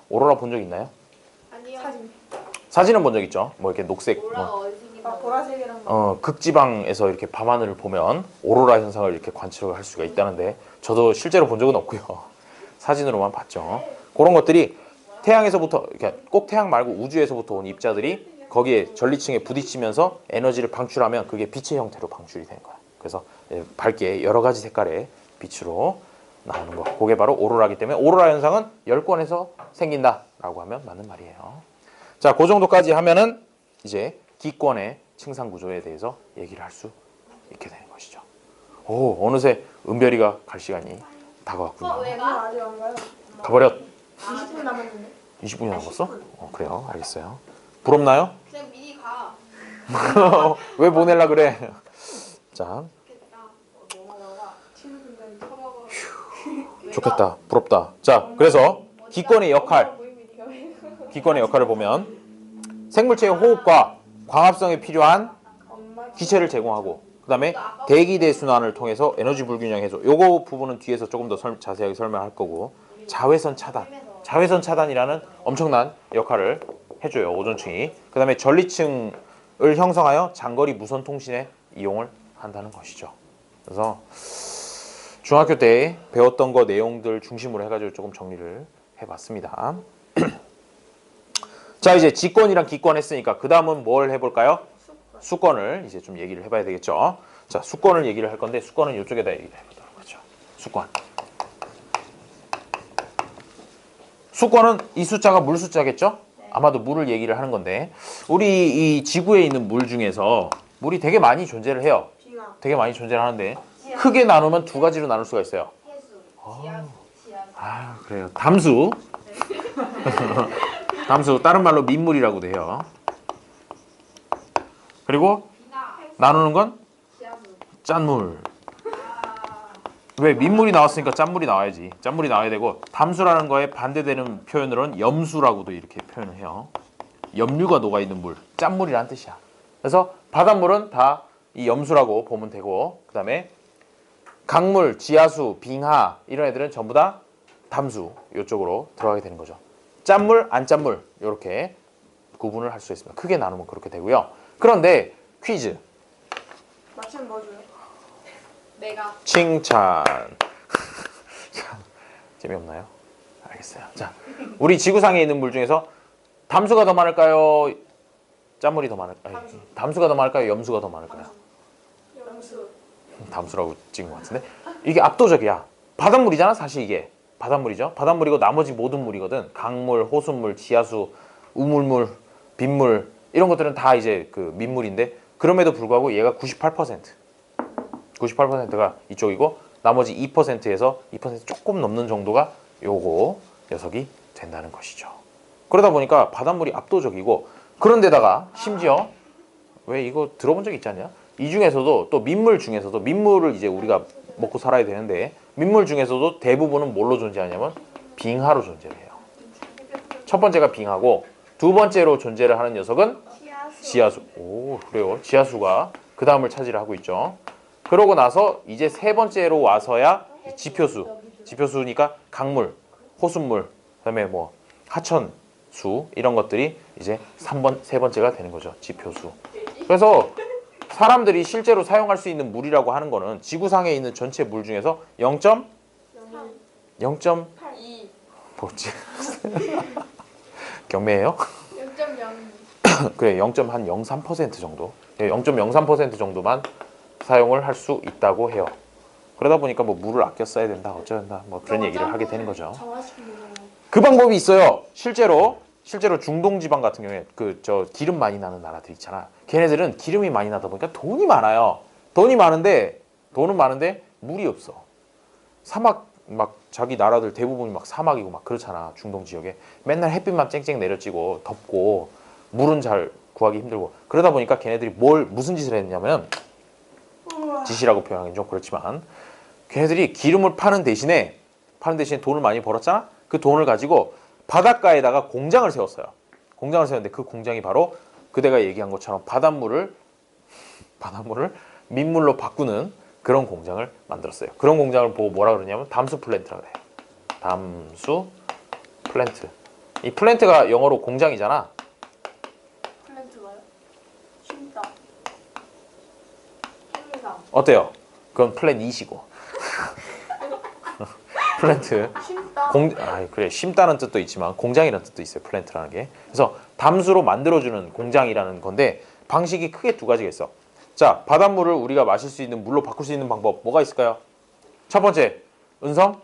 오로라 본 적 있나요? 아니요. 사진은 본 적 있죠. 뭐 이렇게 녹색, 뭐라 어디 생긴다. 보라색이랑 극지방에서 이렇게 밤하늘을 보면 오로라 현상을 이렇게 관측을 할 수가 있다는데, 저도 실제로 본 적은 없고요. 사진으로만 봤죠. 그런 것들이 태양에서부터, 이렇게 꼭 태양 말고 우주에서부터 온 입자들이 거기에 전리층에 부딪히면서 에너지를 방출하면 그게 빛의 형태로 방출이 되는 거야. 그래서 밝게 여러 가지 색깔의 빛으로 나오는 거. 그게 바로 오로라이기 때문에 오로라 현상은 10권에서 생긴다라고 하면 맞는 말이에요. 자, 그 정도까지 하면은 이제 기권의 층상 구조에 대해서 얘기를 할 수 있게 되는 것이죠. 오, 어느새 은별이가 갈 시간이 다가왔군요. 왜 가? 아직 안 가요. 가버렸. 20분 남았는데. 20분이 남았어? 그래요. 알겠어요. 부럽나요? 그냥 미리 가. 왜 보낼라 그래? 자, 좋겠다. 부럽다. 자, 그래서 기권의 역할을 보면 생물체의 호흡과 광합성에 필요한 기체를 제공하고, 그 다음에 대기대 순환을 통해서 에너지 불균형 해소. 요거 부분은 뒤에서 조금 더 자세하게 설명할 거고, 자외선 차단이라는 엄청난 역할을 해줘요, 오존층이. 그 다음에 전리층을 형성하여 장거리 무선 통신에 이용을 한다는 것이죠. 그래서 중학교 때 배웠던 거 내용들 중심으로 해가지고 조금 정리를 해봤습니다. 자, 이제 직권이랑 기권 했으니까 그 다음은 뭘 해볼까요? 수권을 이제 좀 얘기를 해봐야 되겠죠. 자, 수권을 얘기를 할 건데 수권은 이쪽에다 얘기를 해보도록 하죠. 수권. 수권은 이 숫자가 물 숫자겠죠? 아마도 물을 얘기를 하는 건데 우리 이 지구에 있는 물 중에서 물이 되게 많이 존재를 해요. 빙하. 되게 많이 존재를 하는데 크게 나누면 두 가지로 나눌 수가 있어요. 해수, 지하수, 지하수. 아, 그래요. 담수. 담수, 다른 말로 민물이라고도 해요. 그리고 비나, 나누는 건 지하수. 짠물. 아, 왜 민물이 나왔으니까 짠물이 나와야지. 짠물이 나와야 되고 담수라는 거에 반대되는 표현으로는 염수라고도 이렇게 표현을 해요. 염류가 녹아 있는 물, 짠물이라는 뜻이야. 그래서 바닷물은 다 이 염수라고 보면 되고 그다음에 강물, 지하수, 빙하 이런 애들은 전부 다 담수 이쪽으로 들어가게 되는 거죠. 짠물, 안 짠물 이렇게 구분을 할 수 있습니다. 크게 나누면 그렇게 되고요. 그런데 퀴즈. 맞추면 뭐 줘요? 내가 칭찬. 자, 재미없나요? 알겠어요. 자, 우리 지구상에 있는 물 중에서 담수가 더 많을까요? 짠물이 더 많을까요? 아니, 담수가 더 많을까요? 염수가 더 많을까요? 염수. 담수라고 찍은 것 같은데 이게 압도적이야. 바닷물이잖아 사실 이게. 바닷물이죠. 바닷물이고 나머지 모든 물이거든. 강물, 호수물, 지하수, 우물물, 빗물 이런 것들은 다 이제 그 민물인데 그럼에도 불구하고 얘가 98%가 이쪽이고 나머지 2%에서 2% 조금 넘는 정도가 요거 녀석이 된다는 것이죠. 그러다 보니까 바닷물이 압도적이고 그런데다가 심지어 왜 이거 들어본 적 있지 않냐? 이 중에서도 또 민물 중에서도 민물을 이제 우리가 먹고 살아야 되는데 민물 중에서도 대부분은 뭘로 존재하냐면 빙하로 존재를 해요. 첫 번째가 빙하고 두 번째로 존재를 하는 녀석은 지하수. 지하수. 오, 그래요. 지하수가 그 다음을 차지를 하고 있죠. 그러고 나서 이제 세 번째로 와서야 지표수. 지표수니까 강물, 호수물, 그다음에 뭐 하천수 이런 것들이 이제 세 번째가 되는 거죠. 지표수. 그래서 사람들이 실제로 사용할 수 있는 물이라고 하는 거는 지구상에 있는 전체 물 중에서 0. 0. 2, 뭐지? 경매예요? 0.0. 그래 0.03% 정도 0.03% 정도만 사용을 할 수 있다고 해요. 그러다 보니까 뭐 물을 아껴 써야 된다 어쩌다 뭐 그런 얘기를 하게 되는 거죠. 정화시키는 거. 그 방법이 있어요. 실제로 중동 지방 같은 경우에 그 저 기름 많이 나는 나라들 있잖아. 걔네들은 기름이 많이 나다 보니까 돈이 많아요. 돈은 많은데 물이 없어. 사막 막 자기 나라들 대부분이 막 사막이고 막 그렇잖아. 중동 지역에 맨날 햇빛만 쨍쨍 내려지고 덥고 물은 잘 구하기 힘들고 그러다 보니까 걔네들이 무슨 짓을 했냐면 짓이라고 표현하기는 좀 그렇지만 걔네들이 기름을 파는 대신에 돈을 많이 벌었잖아. 그 돈을 가지고 바닷가에다가 공장을 세웠어요. 공장을 세웠는데 그 공장이 바로 그대가 얘기한 것처럼 바닷물을 민물로 바꾸는 그런 공장을 만들었어요. 그런 공장을 보고 뭐라 그러냐면 담수 플랜트라고 해요. 담수 플랜트. 이 플랜트가 영어로 공장이잖아. 플랜트가요? 쉽다. 행상. 어때요? 그건 플랜 2시고. 플랜트. 쉽다. 그래 심다는 뜻도 있지만 공장이라는 뜻도 있어요. 플랜트라는 게. 그래서 담수로 만들어주는 공장이라는 건데 방식이 크게 두 가지가 있어. 자, 바닷물을 우리가 마실 수 있는 물로 바꿀 수 있는 방법 뭐가 있을까요? 첫 번째, 은성?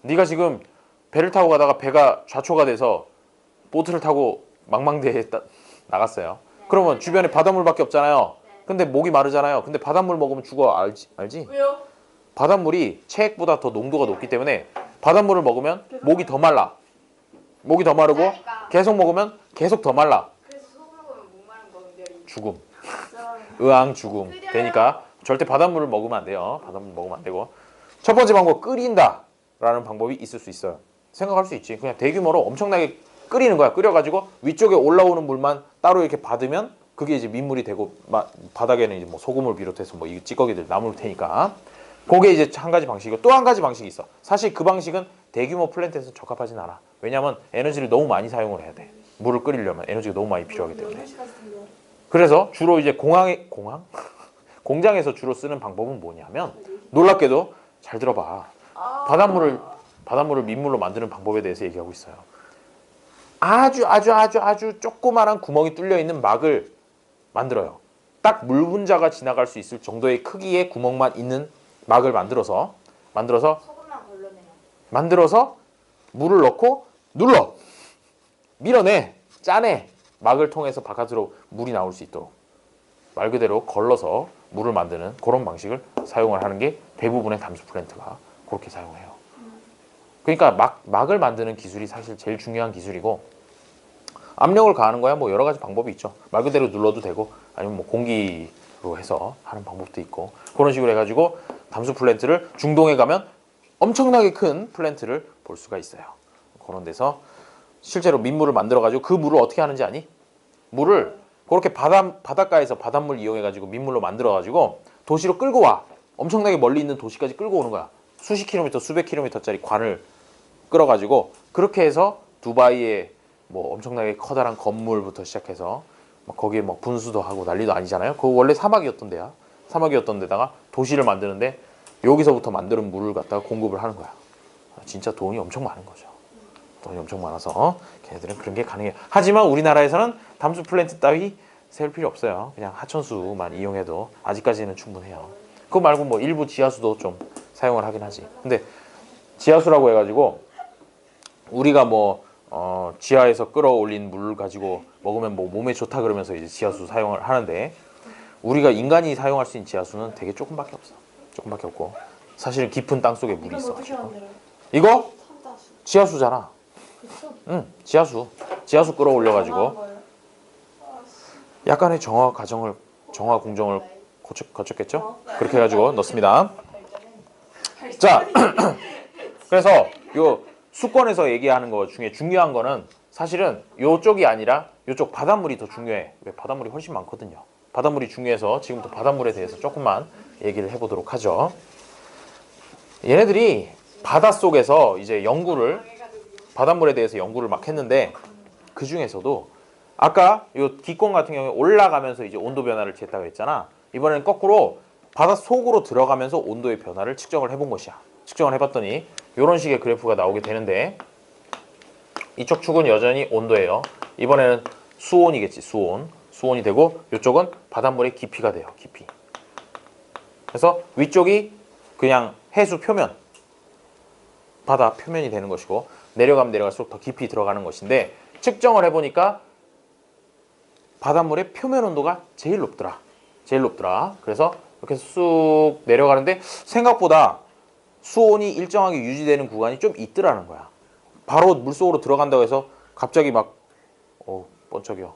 네가 지금 배를 타고 가다가 배가 좌초가 돼서 보트를 타고 망망대해에 나갔어요. 그러면 주변에 바닷물밖에 없잖아요. 근데 목이 마르잖아요. 근데 바닷물 먹으면 죽어. 알지? 왜요? 바닷물이 체액보다 더 농도가 높기 때문에 바닷물을 먹으면 목이 더 말라. 목이 더 마르고 계속 먹으면 계속 더 말라. 그래서 소금 먹으면 목마른 거 은별이. 죽음. 의앙 죽음. 되니까 절대 바닷물을 먹으면 안 돼요. 바닷물 먹으면 안 되고. 첫 번째 방법 끓인다라는 방법이 있을 수 있어요. 생각할 수 있지. 그냥 대규모로 엄청나게 끓이는 거야. 끓여가지고 위쪽에 올라오는 물만 따로 이렇게 받으면 그게 이제 민물이 되고 바닥에는 이제 뭐 소금을 비롯해서 뭐 이 찌꺼기들 남을 테니까. 그게 이제 한 가지 방식이고 또 한 가지 방식이 있어. 사실 그 방식은 대규모 플랜트에서 적합하진 않아. 왜냐하면 에너지를 너무 많이 사용을 해야 돼. 물을 끓이려면 에너지가 너무 많이 필요하기 때문에. 그래서 주로 이제 공장에서 주로 쓰는 방법은 뭐냐면 놀랍게도 잘 들어봐. 바닷물을 민물로 만드는 방법에 대해서 얘기하고 있어요. 아주 조그마한 구멍이 뚫려 있는 막을 만들어요. 딱 물 분자가 지나갈 수 있을 정도의 크기의 구멍만 있는 막을 만들어서 소금만 걸러내요. 물을 넣고 눌러 밀어내 짜내 막을 통해서 바깥으로 물이 나올 수 있도록 말 그대로 걸러서 물을 만드는 그런 방식을 사용을 하는 게 대부분의 담수 플랜트가 그렇게 사용해요. 그러니까 막을 만드는 기술이 사실 제일 중요한 기술이고 압력을 가하는 거야 뭐 여러 가지 방법이 있죠. 말 그대로 눌러도 되고 아니면 뭐 공기로 해서 하는 방법도 있고 그런 식으로 해가지고 담수 플랜트를 중동에 가면 엄청나게 큰 플랜트를 볼 수가 있어요. 그런 데서 실제로 민물을 만들어가지고 그 물을 어떻게 하는지 아니? 물을 그렇게 바닷가에서 바닷물 이용해가지고 민물로 만들어가지고 도시로 끌고 와. 엄청나게 멀리 있는 도시까지 끌고 오는 거야. 수십 킬로미터, 수백 킬로미터짜리 관을 끌어가지고 그렇게 해서 두바이에 뭐 엄청나게 커다란 건물부터 시작해서 막 거기에 막 분수도 하고 난리도 아니잖아요. 그거 원래 사막이었던 데야. 사막이었던 데다가 도시를 만드는데 여기서부터 만드는 물을 갖다가 공급을 하는 거야. 진짜 돈이 엄청 많은 거죠. 돈이 엄청 많아서 걔네들은 그런 게 가능해요. 하지만 우리나라에서는 담수 플랜트 따위 세울 필요 없어요. 그냥 하천수만 이용해도 아직까지는 충분해요. 그거 말고 뭐 일부 지하수도 좀 사용을 하긴 하지. 근데 지하수라고 해가지고 우리가 뭐 지하에서 끌어올린 물 가지고 먹으면 뭐 몸에 좋다 그러면서 이제 지하수 사용을 하는데 우리가 인간이 사용할 수 있는 지하수는 되게 조금밖에 없어. 조금밖에 없고 사실은 깊은 땅 속에 물이 이건 있어. 어떻게 만들어요? 이거 산다수. 지하수잖아. 그쵸? 응, 지하수 끌어올려가지고 정화한 거예요? 약간의 정화 공정을 거쳤겠죠? 그렇게 해가지고 넣습니다. 자, 그래서 요 수권에서 얘기하는 거 중에 중요한 거는 사실은 요쪽이 아니라 요쪽 바닷물이 더 중요해. 왜 바닷물이 훨씬 많거든요. 바닷물이 중요해서 지금부터 바닷물에 대해서 조금만 얘기를 해보도록 하죠. 얘네들이 바닷속에서 이제 바닷물에 대해서 연구를 막 했는데 그 중에서도 아까 요 기권 같은 경우에 올라가면서 이제 온도 변화를 쟀다고 했잖아. 이번에는 거꾸로 바닷속으로 들어가면서 온도의 변화를 측정을 해본 것이야. 측정을 해봤더니 이런 식의 그래프가 나오게 되는데 이쪽 축은 여전히 온도예요. 이번에는 수온이겠지. 수온이 되고 이쪽은 바닷물의 깊이가 돼요. 깊이. 그래서 위쪽이 그냥 해수 표면 바다 표면이 되는 것이고 내려가면 내려갈수록 더 깊이 들어가는 것인데 측정을 해보니까 바닷물의 표면 온도가 제일 높더라. 그래서 이렇게 쑥 내려가는데 생각보다 수온이 일정하게 유지되는 구간이 좀 있더라는 거야. 바로 물속으로 들어간다고 해서 갑자기 막 번쩍이요.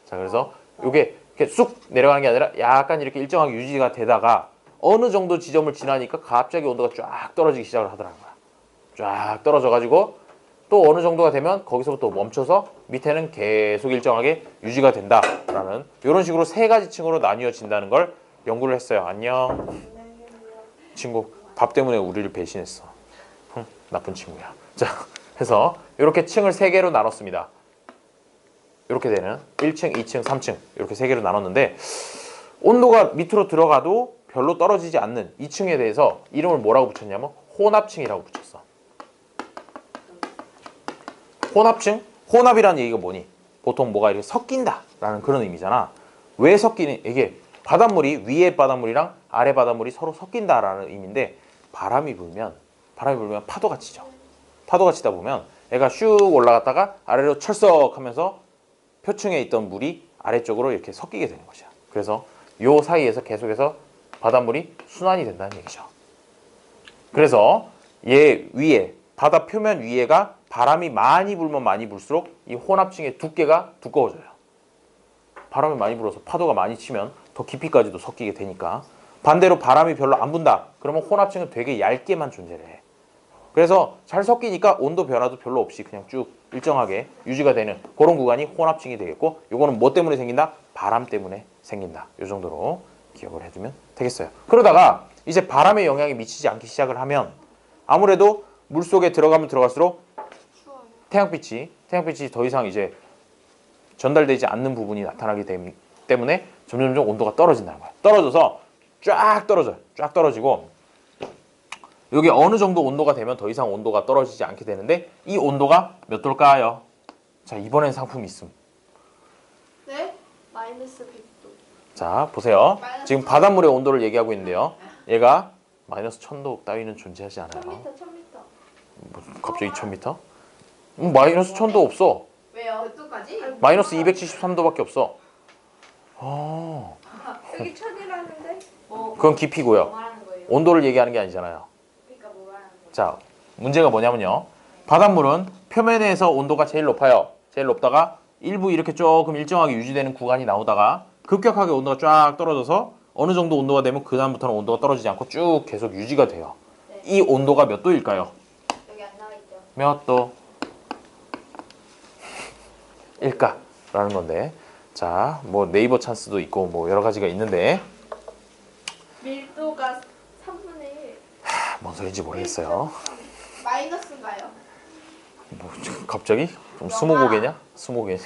자, 그래서 이게 이렇게 쑥 내려가는 게 아니라 약간 이렇게 일정하게 유지가 되다가 어느 정도 지점을 지나니까 갑자기 온도가 쫙 떨어지기 시작을 하더라는 거야. 쫙 떨어져가지고 또 어느 정도가 되면 거기서부터 멈춰서 밑에는 계속 일정하게 유지가 된다라는 이런 식으로 세 가지 층으로 나뉘어진다는 걸 연구를 했어요. 안녕. 친구 밥 때문에 우리를 배신했어. 나쁜 친구야. 자, 해서 이렇게 층을 세 개로 나눴습니다. 이렇게 되는 1층, 2층, 3층 이렇게 세 개로 나눴는데 온도가 밑으로 들어가도 별로 떨어지지 않는 2층에 대해서 이름을 뭐라고 붙였냐면 혼합층이라고 붙였어. 혼합층? 혼합이라는 얘기가 뭐니? 보통 뭐가 이렇게 섞인다라는 그런 의미잖아. 왜 섞이니? 이게 바닷물이 위에 바닷물이랑 아래 바닷물이 서로 섞인다라는 의미인데 바람이 불면 파도가 치죠. 파도가 치다 보면 애가 슉 올라갔다가 아래로 철썩하면서 표층에 있던 물이 아래쪽으로 이렇게 섞이게 되는 것이야. 그래서 요 사이에서 계속해서 바닷물이 순환이 된다는 얘기죠. 그래서 얘 위에 바다 표면 위에가 바람이 많이 불면 많이 불수록 이 혼합층의 두께가 두꺼워져요. 바람이 많이 불어서 파도가 많이 치면 더 깊이까지도 섞이게 되니까. 반대로 바람이 별로 안 분다. 그러면 혼합층은 되게 얇게만 존재를 해. 그래서 잘 섞이니까 온도 변화도 별로 없이 그냥 쭉 일정하게 유지가 되는 그런 구간이 혼합층이 되겠고, 요거는 뭐 때문에 생긴다? 바람 때문에 생긴다. 요 정도로 기억을 해두면 되겠어요. 그러다가 이제 바람의 영향이 미치지 않기 시작을 하면 아무래도 물속에 들어가면 들어갈수록 태양빛이 더 이상 이제 전달되지 않는 부분이 나타나기 때문에 점점점 온도가 떨어진다는 거야. 떨어져서 쫙 떨어지고 여기 어느 정도 온도가 되면 더 이상 온도가 떨어지지 않게 되는데 이 온도가 몇 도일까요? 자, 이번엔 상품이 있음. 네? 마이너스 100도. 자, 보세요. 마이너스 지금 바닷물의 온도를 얘기하고 있는데요. 얘가 마이너스 1000도 따위는 존재하지 않아요. 1000m, 1000m. 뭐, 갑자기 1000m? 마이너스 1000도 없어. 왜요? 몇 도까지? 마이너스 273도밖에 없어. 여기 1000이라는데? 그건 깊이고요. 뭐 말하는 거예요? 온도를 얘기하는 게 아니잖아요. 그러니까 뭐 말하는 거예요? 자, 문제가 뭐냐면요. 바닷물은 표면에서 온도가 제일 높아요. 제일 높다가 일부 이렇게 조금 일정하게 유지되는 구간이 나오다가 급격하게 온도가 쫙 떨어져서 어느 정도 온도가 되면 그 다음부터는 온도가 떨어지지 않고 쭉 계속 유지가 돼요. 네. 이 온도가 몇 도일까요? 여기 안 나와 있죠. 몇 도? 일까라는 건데, 자, 뭐 네이버 찬스도 있고 뭐 여러 가지가 있는데 밀도가 3분의 1. 뭔 소리인지 모르겠어요. 마이너스인가요? 뭐 갑자기 좀 스무고개냐? 스무고개냐?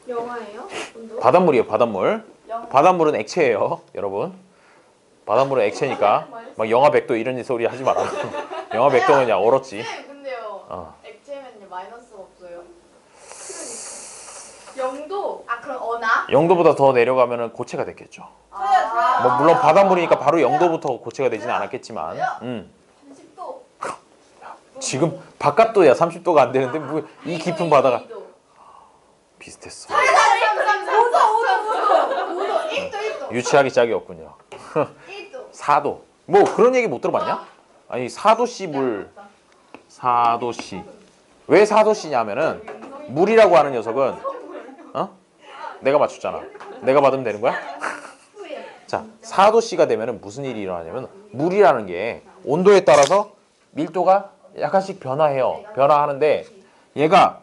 영화예요? 온도? 바닷물이에요, 바닷물. 영화. 바닷물은 액체예요, 여러분. 바닷물은 액체니까 막 영하 100도 이런 소리 하지 마라. 영하 100도면 그냥 얼었지. 네, 근데요. 어. 액체면요 마이너스가 없어요. 그러니까. 0도. 아 그럼 어나? 0도보다 더 내려가면 고체가 됐겠죠. 저요. 뭐 물론 바닷물이니까 바로 0도부터 고체가 되지는 않았겠지만, 30도. 지금 바깥도야 30도가 안 되는데 뭐 이 깊은 바다가 비슷했어. 5도 1도 1도. 유치하기 짝이 없군요. 1도. 4도. 뭐 그런 얘기 못 들어봤냐? 아니 4도씨 물 4도씨. 왜 4도씨냐면은 물이라고 하는 녀석은 내가 맞췄잖아. 내가 받으면 되는 거야? 자, 4도씨가 되면은 무슨 일이 일어나냐면 물이라는 게 온도에 따라서 밀도가 약간씩 변화해요. 변화하는데 얘가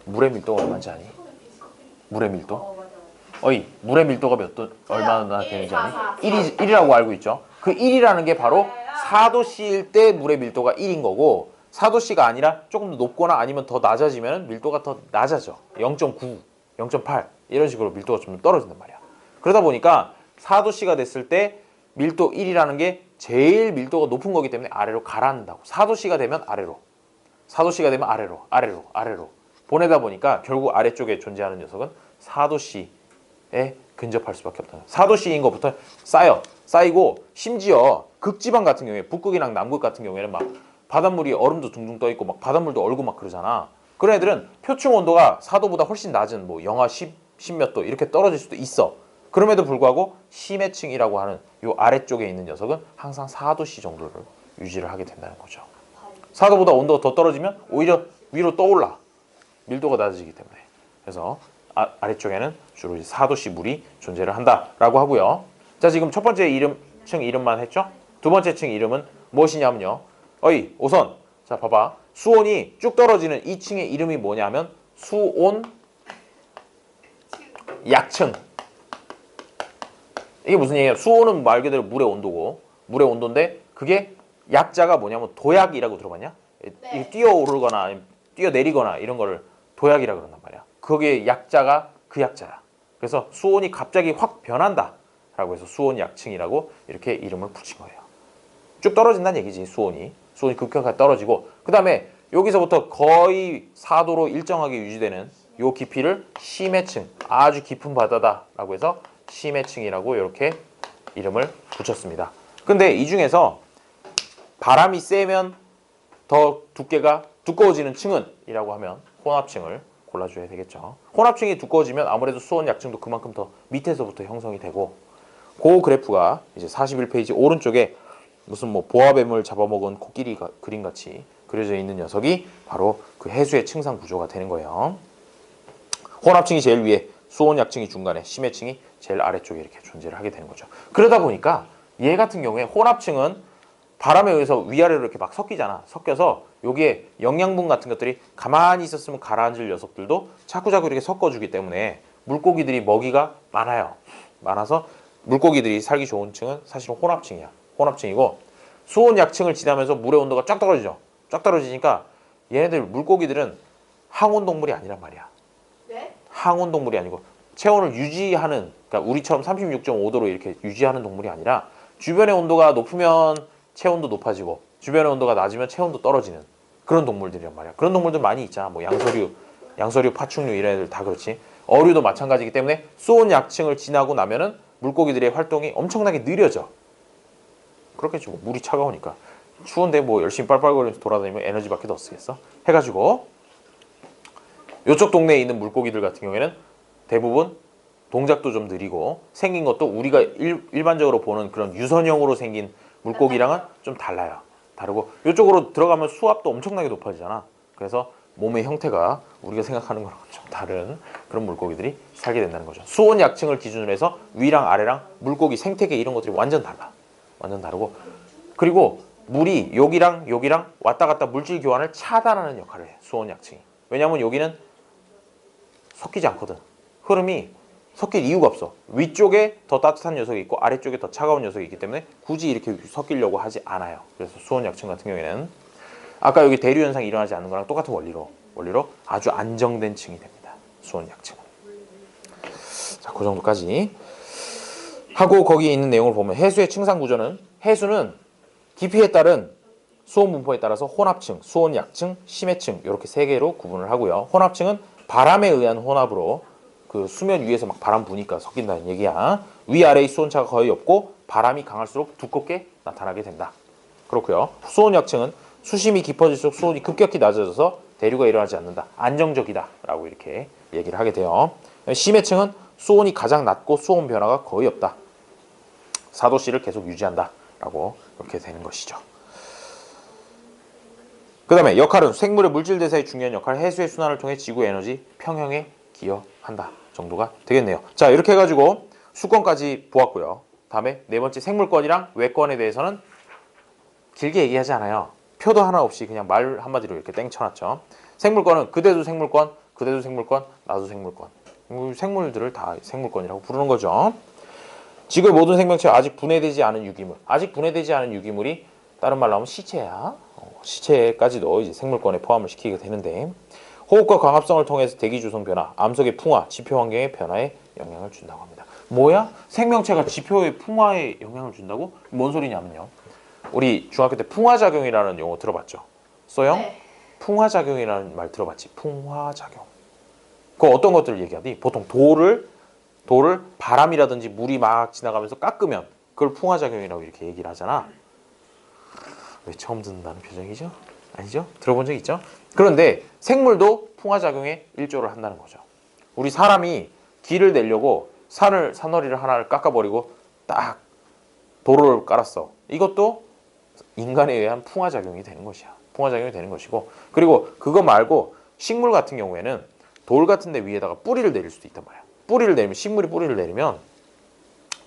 물의 밀도가 얼마인지 아니? 물의 밀도? 어이, 물의 밀도가 얼마나 되는지 아니? 1이라고 알고 있죠. 그 1이라는 게 바로 4도씨일 때 물의 밀도가 1인 거고 4도씨가 아니라 조금 더 높거나 아니면 더 낮아지면 밀도가 더 낮아져. 0.9, 0.8 이런 식으로 밀도가 좀 떨어진단 말이야. 그러다 보니까 4도씨가 됐을 때 밀도 1이라는 게 제일 밀도가 높은 거기 때문에 아래로 가라앉는다고. 4도씨가 되면 아래로, 4도씨가 되면 아래로, 아래로, 아래로 보내다 보니까 결국 아래쪽에 존재하는 녀석은 4도씨에 근접할 수밖에 없다. 4도씨인 것부터 쌓이고 심지어 극지방 같은 경우에 북극이랑 남극 같은 경우에는 막 바닷물이 얼음도 둥둥 떠 있고 막 바닷물도 얼고 막 그러잖아. 그런 애들은 표층 온도가 4도보다 훨씬 낮은 뭐 영하 10몇 도 이렇게 떨어질 수도 있어. 그럼에도 불구하고 심해층이라고 하는 요 아래쪽에 있는 녀석은 항상 4도씨 정도를 유지를 하게 된다는 거죠. 4도보다 온도가 더 떨어지면 오히려 위로 떠올라. 밀도가 낮아지기 때문에. 그래서 아래쪽에는 주로 4도씨 물이 존재를 한다라고 하고요. 자, 지금 첫 번째 층 이름만 했죠? 두 번째 층 이름은 무엇이냐면요. 어이, 오선. 자, 봐봐. 수온이 쭉 떨어지는 이 층의 이름이 뭐냐면 수온 약층. 이게 무슨 얘기예요? 수온은 말 그대로 물의 온도고 물의 온도인데 그게 약자가 뭐냐면 도약이라고 들어봤냐? 이게 뛰어오르거나 아니면 뛰어내리거나 이런 거를 도약이라고 그런단 말이야. 거기에 약자가 그 약자야. 그래서 수온이 갑자기 확 변한다 라고 해서 수온 약층이라고 이렇게 이름을 붙인 거예요. 쭉 떨어진다는 얘기지. 수온이 급격하게 떨어지고 그 다음에 여기서부터 거의 4도로 일정하게 유지되는 요 깊이를 심해층, 아주 깊은 바다다라고 해서 심해층이라고 이렇게 이름을 붙였습니다. 근데 이 중에서 바람이 세면 더 두께가 두꺼워지는 층은 이라고 하면 혼합층을 골라줘야 되겠죠. 혼합층이 두꺼워지면 아무래도 수온 약층도 그만큼 더 밑에서부터 형성이 되고 그 그래프가 이제 41페이지 오른쪽에 무슨 뭐 보아뱀을 잡아먹은 코끼리 그림같이 그려져 있는 녀석이 바로 그 해수의 층상 구조가 되는 거예요. 혼합층이 제일 위에, 수온 약층이 중간에, 심해층이 제일 아래쪽에 이렇게 존재를 하게 되는 거죠. 그러다 보니까 얘 같은 경우에 혼합층은 바람에 의해서 위아래로 이렇게 막 섞이잖아. 섞여서 여기에 영양분 같은 것들이 가만히 있었으면 가라앉을 녀석들도 자꾸자꾸 이렇게 섞어주기 때문에 물고기들이 먹이가 많아요. 많아서 물고기들이 살기 좋은 층은 사실은 혼합층이야. 혼합층이고 수온 약층을 지나면서 물의 온도가 쫙 떨어지죠. 쫙 떨어지니까 얘네들 물고기들은 항온 동물이 아니란 말이야. 네? 항온 동물이 아니고 체온을 유지하는, 그러니까 우리처럼 36.5도로 이렇게 유지하는 동물이 아니라 주변의 온도가 높으면 체온도 높아지고 주변의 온도가 낮으면 체온도 떨어지는 그런 동물들이란 말이야. 그런 동물들 많이 있잖아. 뭐 양서류, 파충류 이런 애들 다 그렇지. 어류도 마찬가지이기 때문에 수온 약층을 지나고 나면은 물고기들의 활동이 엄청나게 느려져. 그렇겠지. 뭐 물이 차가우니까. 추운데 뭐 열심히 빨빨거리면서 돌아다니면 에너지밖에 더 쓰겠어? 해가지고 이쪽 동네에 있는 물고기들 같은 경우에는 대부분 동작도 좀 느리고 생긴 것도 우리가 일반적으로 보는 그런 유선형으로 생긴 물고기랑은 좀 달라요. 다르고 이쪽으로 들어가면 수압도 엄청나게 높아지잖아. 그래서 몸의 형태가 우리가 생각하는 거랑 좀 다른 그런 물고기들이 살게 된다는 거죠. 수온 약층을 기준으로 해서 위랑 아래랑 물고기 생태계 이런 것들이 완전 달라. 완전 다르고 그리고 물이 여기랑 여기랑 왔다 갔다 물질 교환을 차단하는 역할을 해. 수온 약층이. 왜냐하면 여기는 섞이지 않거든. 흐름이 섞일 이유가 없어. 위쪽에 더 따뜻한 녀석이 있고 아래쪽에 더 차가운 녀석이 있기 때문에 굳이 이렇게 섞이려고 하지 않아요. 그래서 수온 약층 같은 경우에는 아까 여기 대류 현상이 일어나지 않는 거랑 똑같은 원리로 아주 안정된 층이 됩니다. 수온 약층은. 자, 그 정도까지 하고 거기에 있는 내용을 보면 해수의 층상 구조는 해수는 깊이에 따른 수온 분포에 따라서 혼합층, 수온 약층, 심해층 이렇게 세 개로 구분을 하고요. 혼합층은 바람에 의한 혼합으로 그 수면 위에서 막 바람 부니까 섞인다는 얘기야. 위아래의 수온차가 거의 없고 바람이 강할수록 두껍게 나타나게 된다. 그렇고요. 수온 약층은 수심이 깊어질수록 수온이 급격히 낮아져서 대류가 일어나지 않는다. 안정적이다 라고 이렇게 얘기를 하게 돼요. 심해층은 수온이 가장 낮고 수온 변화가 거의 없다. 4도씨를 계속 유지한다 라고 이렇게 되는 것이죠. 그 다음에 역할은 생물의 물질 대사의 중요한 역할, 해수의 순환을 통해 지구 에너지 평형에 기여한다 정도가 되겠네요. 자, 이렇게 해가지고 수권까지 보았고요. 다음에 네 번째 생물권이랑 외권에 대해서는 길게 얘기하지 않아요. 표도 하나 없이 그냥 말 한마디로 이렇게 땡 쳐놨죠. 생물권은 그대도 생물권, 그대도 생물권, 나도 생물권. 생물들을 다 생물권이라고 부르는 거죠. 지구의 모든 생명체가 아직 분해되지 않은 유기물. 아직 분해되지 않은 유기물이 다른 말로 하면 시체야. 시체까지도 이제 생물권에 포함을 시키게 되는데 호흡과 광합성을 통해서 대기 조성 변화, 암석의 풍화, 지표 환경의 변화에 영향을 준다고 합니다. 뭐야? 생명체가 지표의 풍화에 영향을 준다고? 뭔 소리냐면요. 우리 중학교 때 풍화작용이라는 용어 들어봤죠? 소영? 네. 풍화작용이라는 말 들어봤지? 풍화작용. 그 어떤 것들을 얘기하니? 보통 돌을 바람이라든지 물이 막 지나가면서 깎으면 그걸 풍화작용이라고 이렇게 얘기를 하잖아. 왜 처음 듣는다는 표정이죠? 아니죠? 들어본 적 있죠? 그런데 생물도 풍화작용에 일조를 한다는 거죠. 우리 사람이 길을 내려고 산허리를 하나를 깎아버리고 딱 도로를 깔았어. 이것도 인간에 의한 풍화작용이 되는 것이야. 풍화작용이 되는 것이고 그리고 그거 말고 식물 같은 경우에는 돌 같은 데 위에다가 뿌리를 내릴 수도 있단 말이야. 식물이 뿌리를 내리면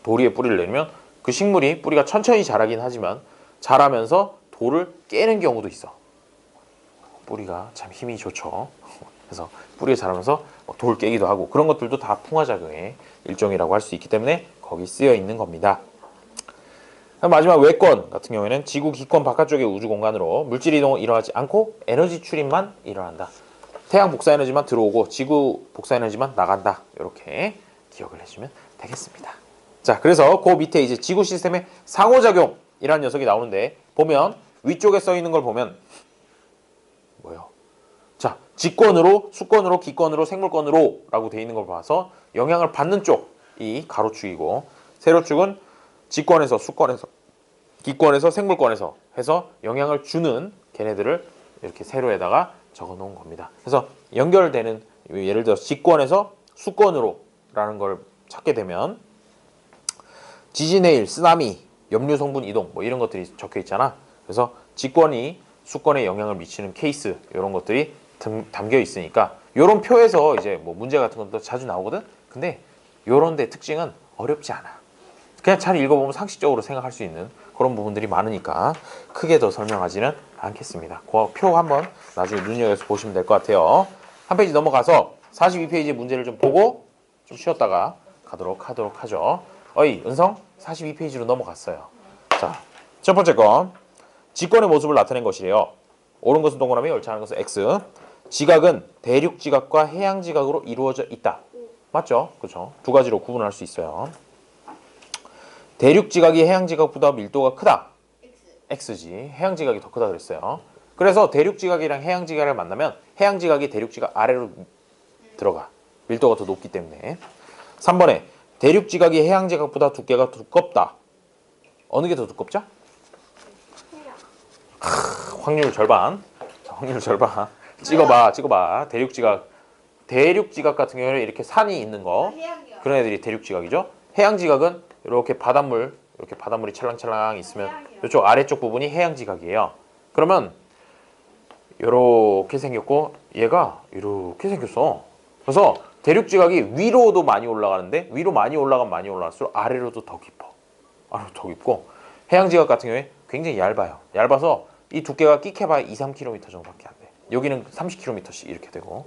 돌 위에 뿌리를 내리면 그 식물이 뿌리가 천천히 자라긴 하지만 자라면서 돌을 깨는 경우도 있어. 뿌리가 참 힘이 좋죠. 그래서 뿌리가 자라면서 돌 깨기도 하고 그런 것들도 다 풍화작용의 일종이라고 할 수 있기 때문에 거기 쓰여 있는 겁니다. 마지막 외권 같은 경우에는 지구 기권 바깥쪽의 우주 공간으로 물질 이동은 일어나지 않고 에너지 출입만 일어난다. 태양 복사 에너지만 들어오고 지구 복사 에너지만 나간다. 이렇게 기억을 해주면 되겠습니다. 자, 그래서 그 밑에 이제 지구 시스템의 상호작용이라는 녀석이 나오는데 보면 위쪽에 써 있는 걸 보면 뭐요? 자, 직권으로, 수권으로, 기권으로, 생물권으로 라고 돼 있는 걸 봐서 영향을 받는 쪽이 가로축이고 세로축은 직권에서, 수권에서, 기권에서, 생물권에서 해서 영향을 주는 걔네들을 이렇게 세로에다가 적어 놓은 겁니다. 그래서 연결되는 예를 들어서 직권에서 수권으로 라는 걸 찾게 되면 지진의 일, 쓰나미, 염류 성분 이동 뭐 이런 것들이 적혀 있잖아. 그래서 직권이 수권에 영향을 미치는 케이스 이런 것들이 담겨 있으니까 이런 표에서 이제 뭐 문제 같은 것도 자주 나오거든. 근데 이런 데 특징은 어렵지 않아. 그냥 잘 읽어보면 상식적으로 생각할 수 있는 그런 부분들이 많으니까 크게 더 설명하지는 않겠습니다. 그 표 한번 나중에 눈여겨서 보시면 될 것 같아요. 한 페이지 넘어가서 42페이지 문제를 좀 보고 좀 쉬었다가 가도록 하죠. 어이 은성 42페이지로 넘어갔어요. 자, 첫 번째 건 직권의 모습을 나타낸 것이래요. 옳은 것은 동그라미, 옳지 않은 것은 X. 지각은 대륙 지각과 해양 지각으로 이루어져 있다. 맞죠? 그렇죠? 두 가지로 구분할 수 있어요. 대륙 지각이 해양 지각보다 밀도가 크다. X지. 해양 지각이 더 크다 그랬어요. 그래서 대륙지각이랑 해양지각을 만나면 해양지각이 대륙지각 아래로 들어가. 밀도가 더 높기 때문에. 3번에 대륙지각이 해양지각보다 두께가 두껍다. 어느 게 더 두껍죠? 확률 절반. 자, 확률 절반. 찍어봐. 대륙지각 같은 경우는 이렇게 산이 있는 거. 해양이요. 그런 애들이 대륙지각이죠. 해양지각은 이렇게 바닷물이 찰랑찰랑 있으면 해양이요. 이쪽 아래쪽 부분이 해양지각이에요. 그러면 이렇게 생겼고 얘가 이렇게 생겼어. 그래서 대륙지각이 위로도 많이 올라가는데 위로 많이 올라갈수록 아래로도 더 깊어. 아래로 더 깊고 해양지각 같은 경우에 굉장히 얇아요. 얇아서 이 두께가 끽해봐야 2, 3km 정도밖에 안 돼. 여기는 30km씩 이렇게 되고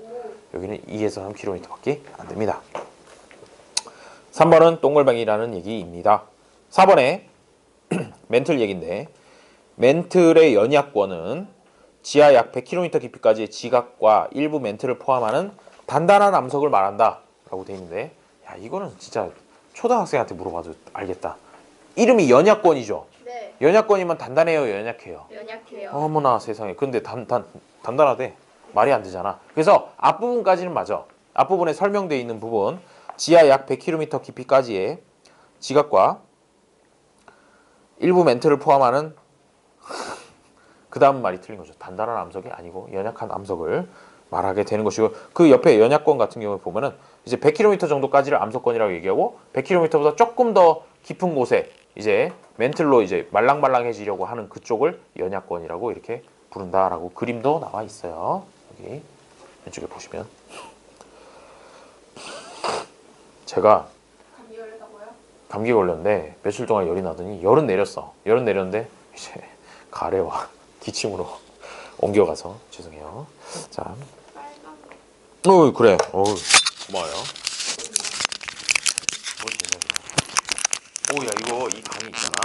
여기는 2에서 3km밖에 안 됩니다. 3번은 동글뱅이라는 얘기입니다. 4번에 멘틀 얘기인데 멘틀의 연약권은 지하 약 100km 깊이까지의 지각과 일부 멘틀을 포함하는 단단한 암석을 말한다 라고 돼 있는데 야 이거는 진짜 초등학생한테 물어봐도 알겠다. 이름이 연약권이죠. 네. 연약권이면 단단해요, 연약해요? 연약해요. 어머나 세상에. 근데 단단하대. 말이 안 되잖아. 그래서 앞부분까지는 맞아. 앞부분에 설명되어 있는 부분 지하 약 100km 깊이까지의 지각과 일부 멘트를 포함하는 그 다음 말이 틀린 거죠. 단단한 암석이 아니고 연약한 암석을 말하게 되는 것이고 그 옆에 연약권 같은 경우에 보면은 이제 100km 정도까지를 암석권이라고 얘기하고 100km보다 조금 더 깊은 곳에 이제 멘틀로 이제 말랑말랑해지려고 하는 그쪽을 연약권이라고 이렇게 부른다라고 그림도 나와 있어요. 여기 왼쪽에 보시면 제가 감기 걸렸다고요? 감기 걸렸는데 며칠 동안 열이 나더니 열은 내렸어. 열은 내렸는데 이제 가래와 기침으로 옮겨가서 죄송해요. 자, 빨간 그래. 고마워요. 야 이거 이 강의 있잖아.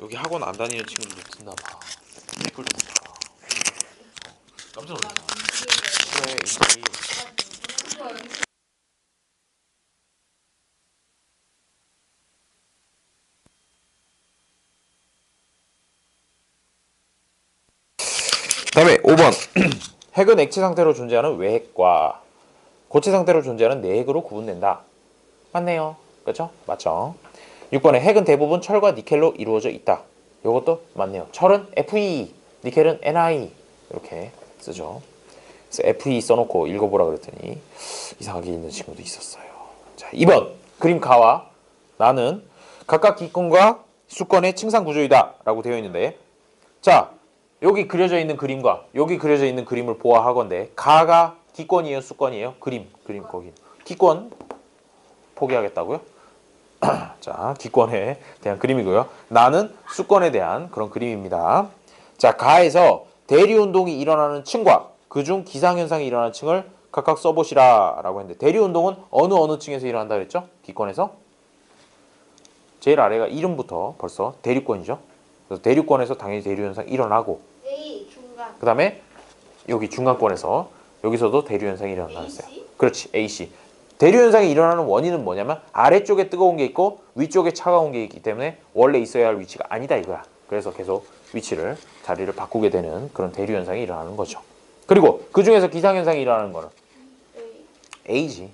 여기 학원 안 다니는 친구들도 듣나 봐. 댓글 좀 봐. 깜짝 놀랐어. 그래 이 다음에 5번 핵은 액체 상태로 존재하는 외핵과 고체 상태로 존재하는 내핵으로 구분된다. 맞네요. 그렇죠? 맞죠? 6번에 핵은 대부분 철과 니켈로 이루어져 있다. 이것도 맞네요. 철은 Fe, 니켈은 Ni 이렇게 쓰죠. 그래서 Fe 써놓고 읽어보라 그랬더니 이상하게 읽는 친구도 있었어요. 자, 2번 그림 가와 나는 각각 기권과 수권의 층상 구조이다 라고 되어 있는데 자 여기 그려져 있는 그림과 여기 그려져 있는 그림을 보아하건대 가가 기권이에요, 수권이에요? 그림 거기 기권 포기하겠다고요? 자, 기권에 대한 그림이고요. 나는 수권에 대한 그런 그림입니다. 자, 가에서 대리운동이 일어나는 층과 그중 기상현상이 일어나는 층을 각각 써보시라 라고 했는데 대리운동은 어느 층에서 일어난다 그랬죠? 기권에서? 제일 아래가 이름부터 벌써 대류권이죠. 그래서 대류권에서 당연히 대류현상이 일어나고 A 중간. 그 다음에 여기 중간권에서 여기서도 대류현상이 일어난다 했어요. AC? 그렇지, AC. 대류현상이 일어나는 원인은 뭐냐면 아래쪽에 뜨거운 게 있고 위쪽에 차가운 게 있기 때문에 원래 있어야 할 위치가 아니다 이거야. 그래서 계속 자리를 바꾸게 되는 그런 대류현상이 일어나는 거죠. 그리고 그 중에서 기상현상이 일어나는 거는 A. A지.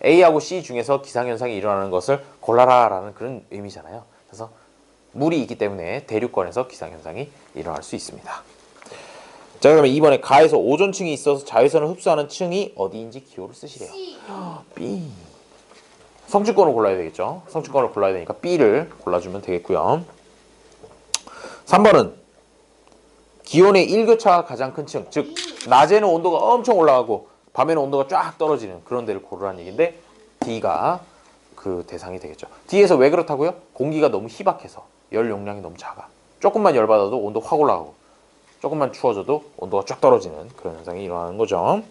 A하고 C 중에서 기상현상이 일어나는 것을 골라라라는 그런 의미잖아요. 그래서 물이 있기 때문에 대류권에서 기상현상이 일어날 수 있습니다. 자, 그러면 이번에 가에서 오존층이 있어서 자외선을 흡수하는 층이 어디인지 기호를 쓰시래요. C. B. 성층권을 골라야 되겠죠. 성층권을 골라야 되니까 B를 골라주면 되겠고요. 3번은 기온의 일교차가 가장 큰 층, 즉 낮에는 온도가 엄청 올라가고 밤에는 온도가 쫙 떨어지는 그런 데를 고르라는 얘기인데 D가 그 대상이 되겠죠. D에서 왜 그렇다고요? 공기가 너무 희박해서 열 용량이 너무 작아. 조금만 열받아도 온도 확 올라가고 조금만 추워져도 온도가 쫙 떨어지는 그런 현상이 일어나는 거죠.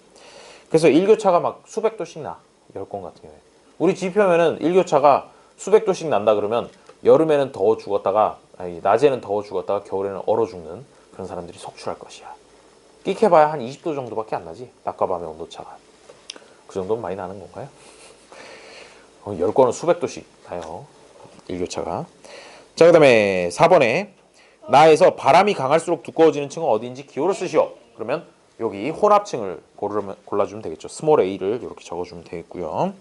그래서 일교차가 막 수백 도씩 나. 열권 같은 경우에. 우리 지표면은 일교차가 수백 도씩 난다 그러면 여름에는 더워 죽었다가 낮에는 더워 죽었다가 겨울에는 얼어 죽는 그런 사람들이 속출할 것이야. 끽해봐야 한 20도 정도밖에 안 나지. 낮과 밤의 온도차가. 그 정도면 많이 나는 건가요? 10건은 수백 도씩 나요. 일교차가. 자, 그 다음에 4번에 나에서 바람이 강할수록 두꺼워지는 층은 어디인지 기호를 쓰시오. 그러면 여기 혼합층을 골라주면 되겠죠. 스몰 a를 이렇게 적어주면 되겠고요.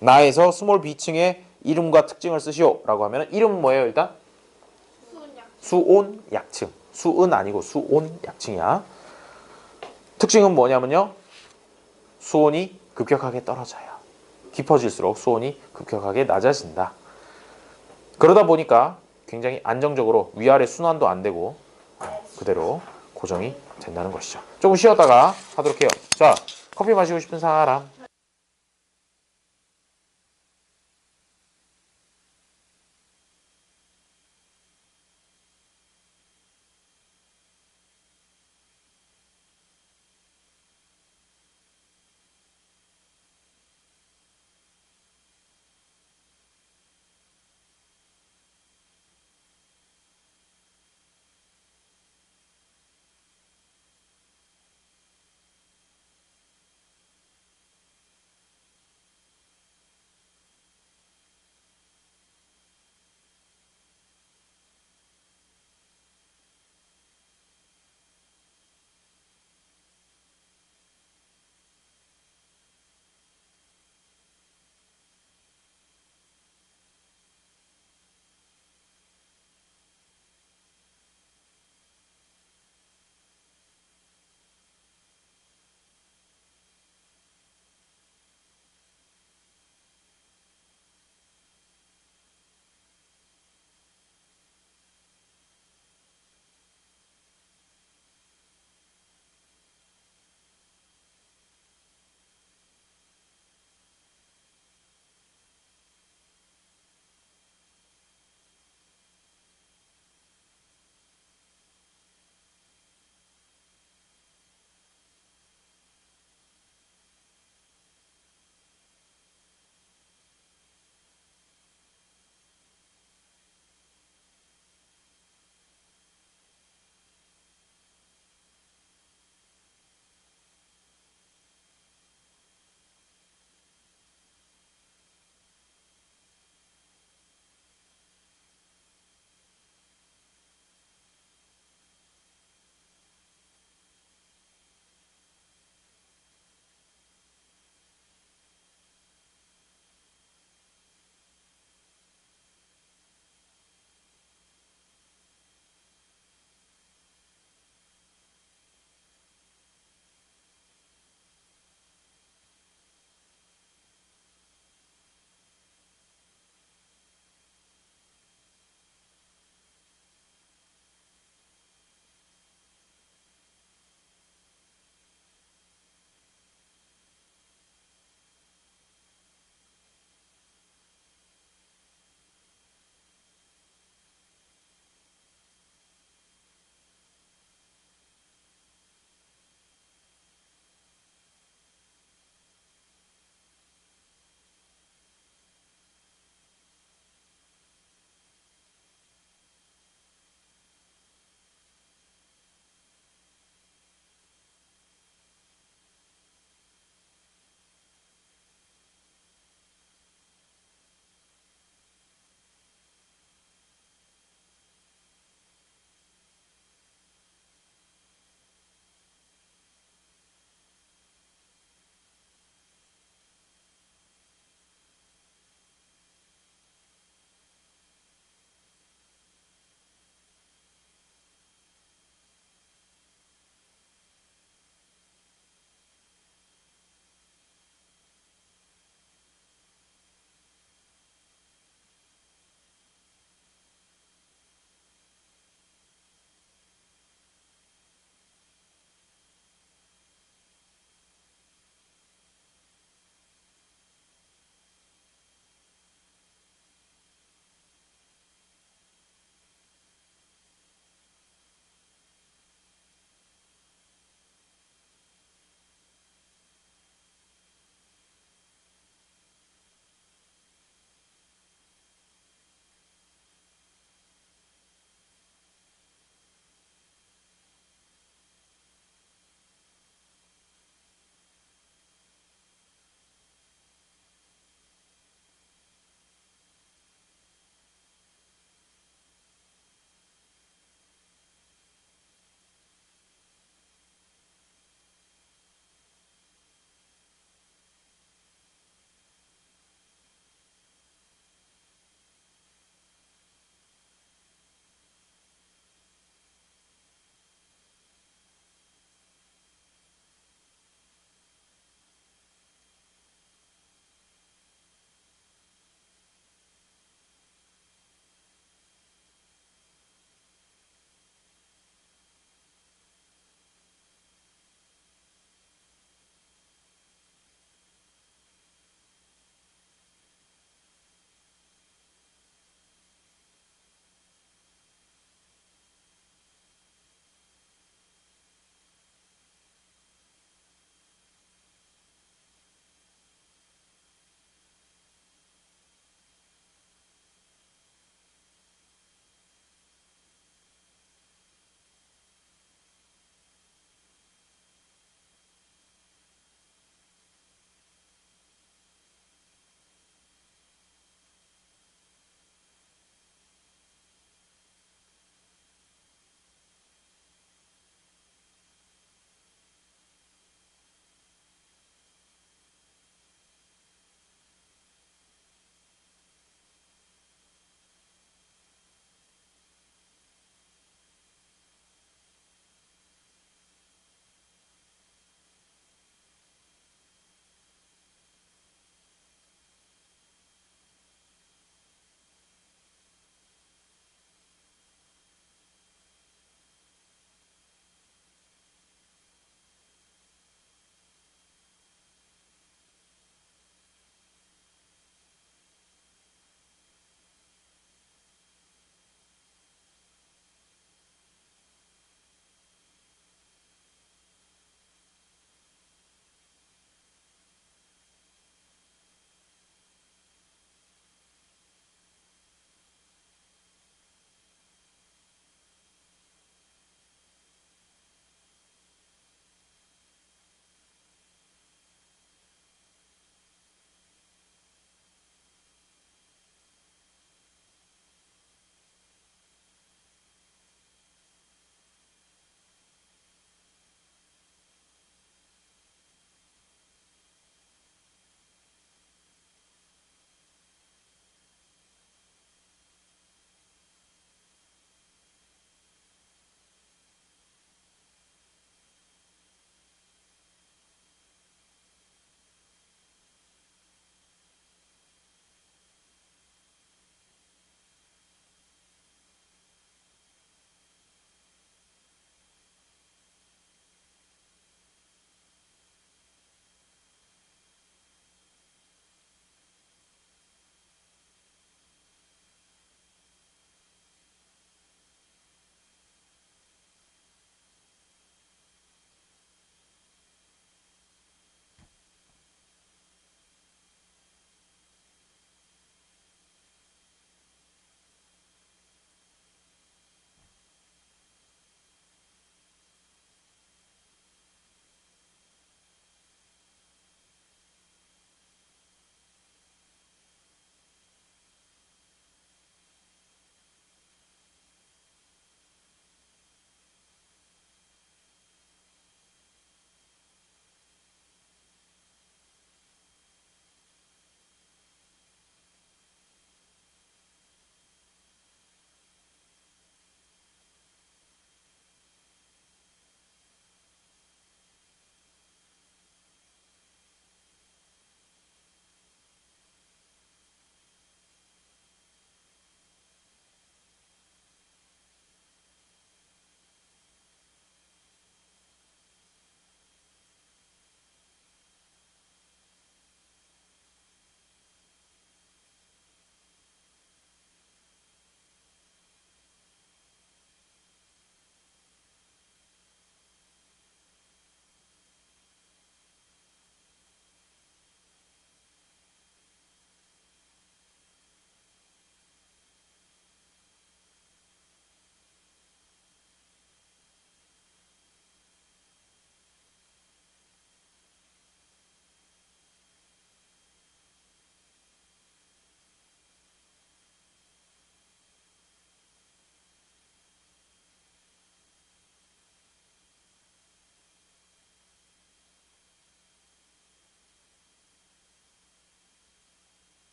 나에서 스몰 b층의 이름과 특징을 쓰시오 라고 하면 이름은 뭐예요? 일단 수은약. 수온 약층. 수은 아니고 수온 약층이야. 특징은 뭐냐면요. 수온이 급격하게 떨어져요. 깊어질수록 수온이 급격하게 낮아진다. 그러다 보니까 굉장히 안정적으로 위아래 순환도 안 되고 그대로 고정이 된다는 것이죠. 조금 쉬었다가 하도록 해요. 자, 커피 마시고 싶은 사람.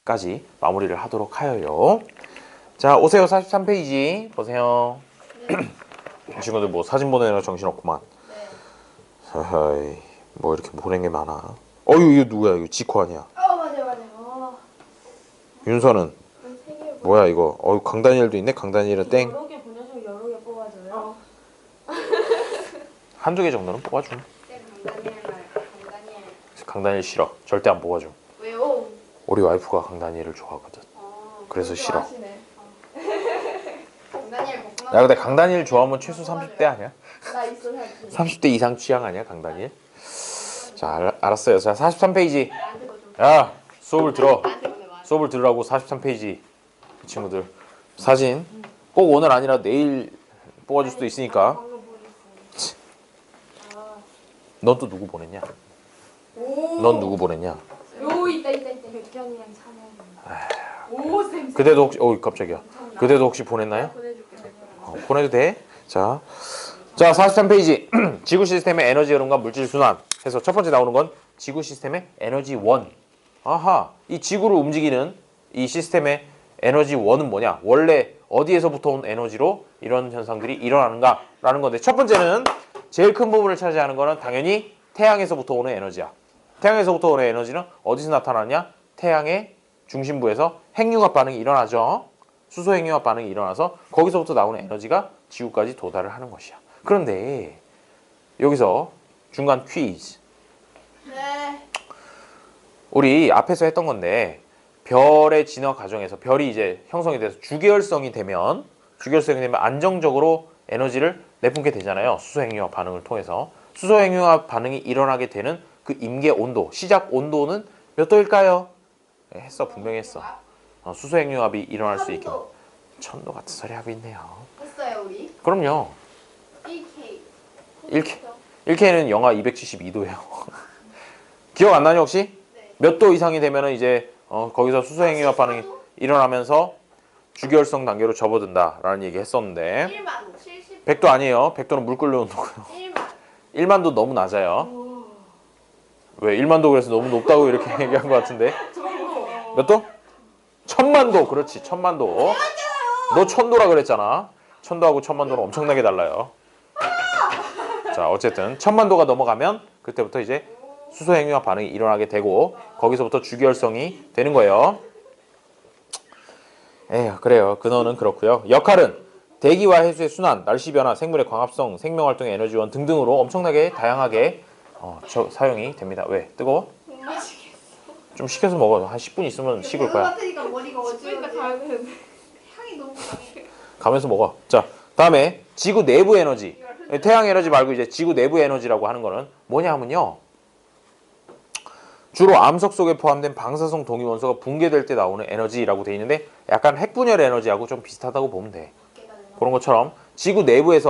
까지 마무리를 하도록 하여요. 자, 오세요. 43페이지 보세요. 이 친구들 뭐 사진 보내느라 정신없구만. 하하이, 뭐 이렇게 보낸 게 많아. 어유 이거 누구야? 이거 지코 아니야? 맞아요. 윤서는 뭐야 이거? 어유 강다니엘도 있네. 강다니엘은 땡. 여러 개 보내주면 여러 개 뽑아줘요. 한두 개 정도는 뽑아줌. 강다니엘. 강다니엘 싫어. 절대 안 뽑아줌. 왜요? 우리 와이프가 강다니엘을 좋아하거든. 그래서 싫어. 하시네. 강다니엘 복숭아. 야 근데 강다니엘 좋아하면 최소 30대 아니야? 나 있어 살기. 30대 이상 취향 아니야 강다니엘? 자 알았어요. 자 43페이지. 나한테 거 좀. 야 수업을 들어. 나한테 보내봐. 수업을 들으라고. 43페이지. 이 친구들 사진 꼭 오늘 아니라 내일 뽑아줄 수도 있으니까. 방금 보냈어. 넌 또 누구 보냈냐? 오. 넌 누구 보냈냐? 요 있다. 백현이랑 찬현이. 오 쌤. 그대도 혹시 갑자기야. 그대도 혹시 보냈나요? 보내줄게. 보내도 돼. 자 43페이지. 지구 시스템의 에너지 흐름과 물질 순환 해서 첫 번째 나오는 건 지구 시스템의 에너지 원. 아하, 이 지구를 움직이는 이 시스템의 에너지 원은 뭐냐? 원래 어디에서부터 온 에너지로 이런 현상들이 일어나는가라는 건데, 첫 번째는 제일 큰 부분을 차지하는 거는 당연히 태양에서부터 오는 에너지야. 태양에서부터 오는 에너지는 어디서 나타나냐? 태양의 중심부에서 핵융합 반응이 일어나죠. 수소 핵융합 반응이 일어나서 거기서부터 나오는 에너지가 지구까지 도달을 하는 것이야. 그런데 여기서 중간 퀴즈. 네. 우리 앞에서 했던 건데, 별의 진화 과정에서 별이 이제 형성이 돼서 주계열성이 되면 안정적으로 에너지를 내뿜게 되잖아요. 수소 핵융합 반응을 통해서. 수소 핵융합 반응이 일어나게 되는 그 임계 온도, 시작 온도는 몇 도일까요? 네, 했어. 분명히 했어. 수소 핵융합이 일어날 수 있게. 천도 같은 소리 하고 있네요. 했어요 우리. 그럼요. 1K. 1K는 영하 272도예요. 기억 안 나니 혹시? 네. 몇 도 이상이 되면은 이제 거기서 수소 핵융합 반응이 일어나면서 주계열성 단계로 접어든다라는 얘기 했었는데, 1만 70. 100도 아니에요. 100도는 물 끓는 온도고요. 1만. 1만도 너무 낮아요. 왜 1만도 그래서 너무 높다고 이렇게 얘기한 것 같은데? 몇 도? 1000만도. 그렇지, 1000만도. 너 1000도라 그랬잖아. 1000도하고 1000만도는 엄청나게 달라요. 자, 어쨌든 1000만도가 넘어가면 그때부터 이제 수소 핵융합 반응이 일어나게 되고, 거기서부터 주계열성이 되는 거예요. 에휴, 그래요. 근원은 그렇고요. 역할은 대기와 해수의 순환, 날씨 변화, 생물의 광합성, 생명 활동의 에너지원 등등으로 엄청나게 다양하게 사용이 됩니다. 왜? 뜨거워? 못 마시겠어. 좀 식혀서 먹어. 한 10분 있으면 식을 거야. 같으니까 머리가 그러니까 어지러워. 가야 되는데. 향이 너무 강해. 가면서 먹어. 자, 다음에 지구 내부 에너지. 태양 에너지 말고 이제 지구 내부 에너지라고 하는 거는 뭐냐 하면요, 주로 암석 속에 포함된 방사성 동위원소가 붕괴될 때 나오는 에너지라고 돼 있는데, 약간 핵분열 에너지하고 좀 비슷하다고 보면 돼. 그런 것처럼 지구 내부에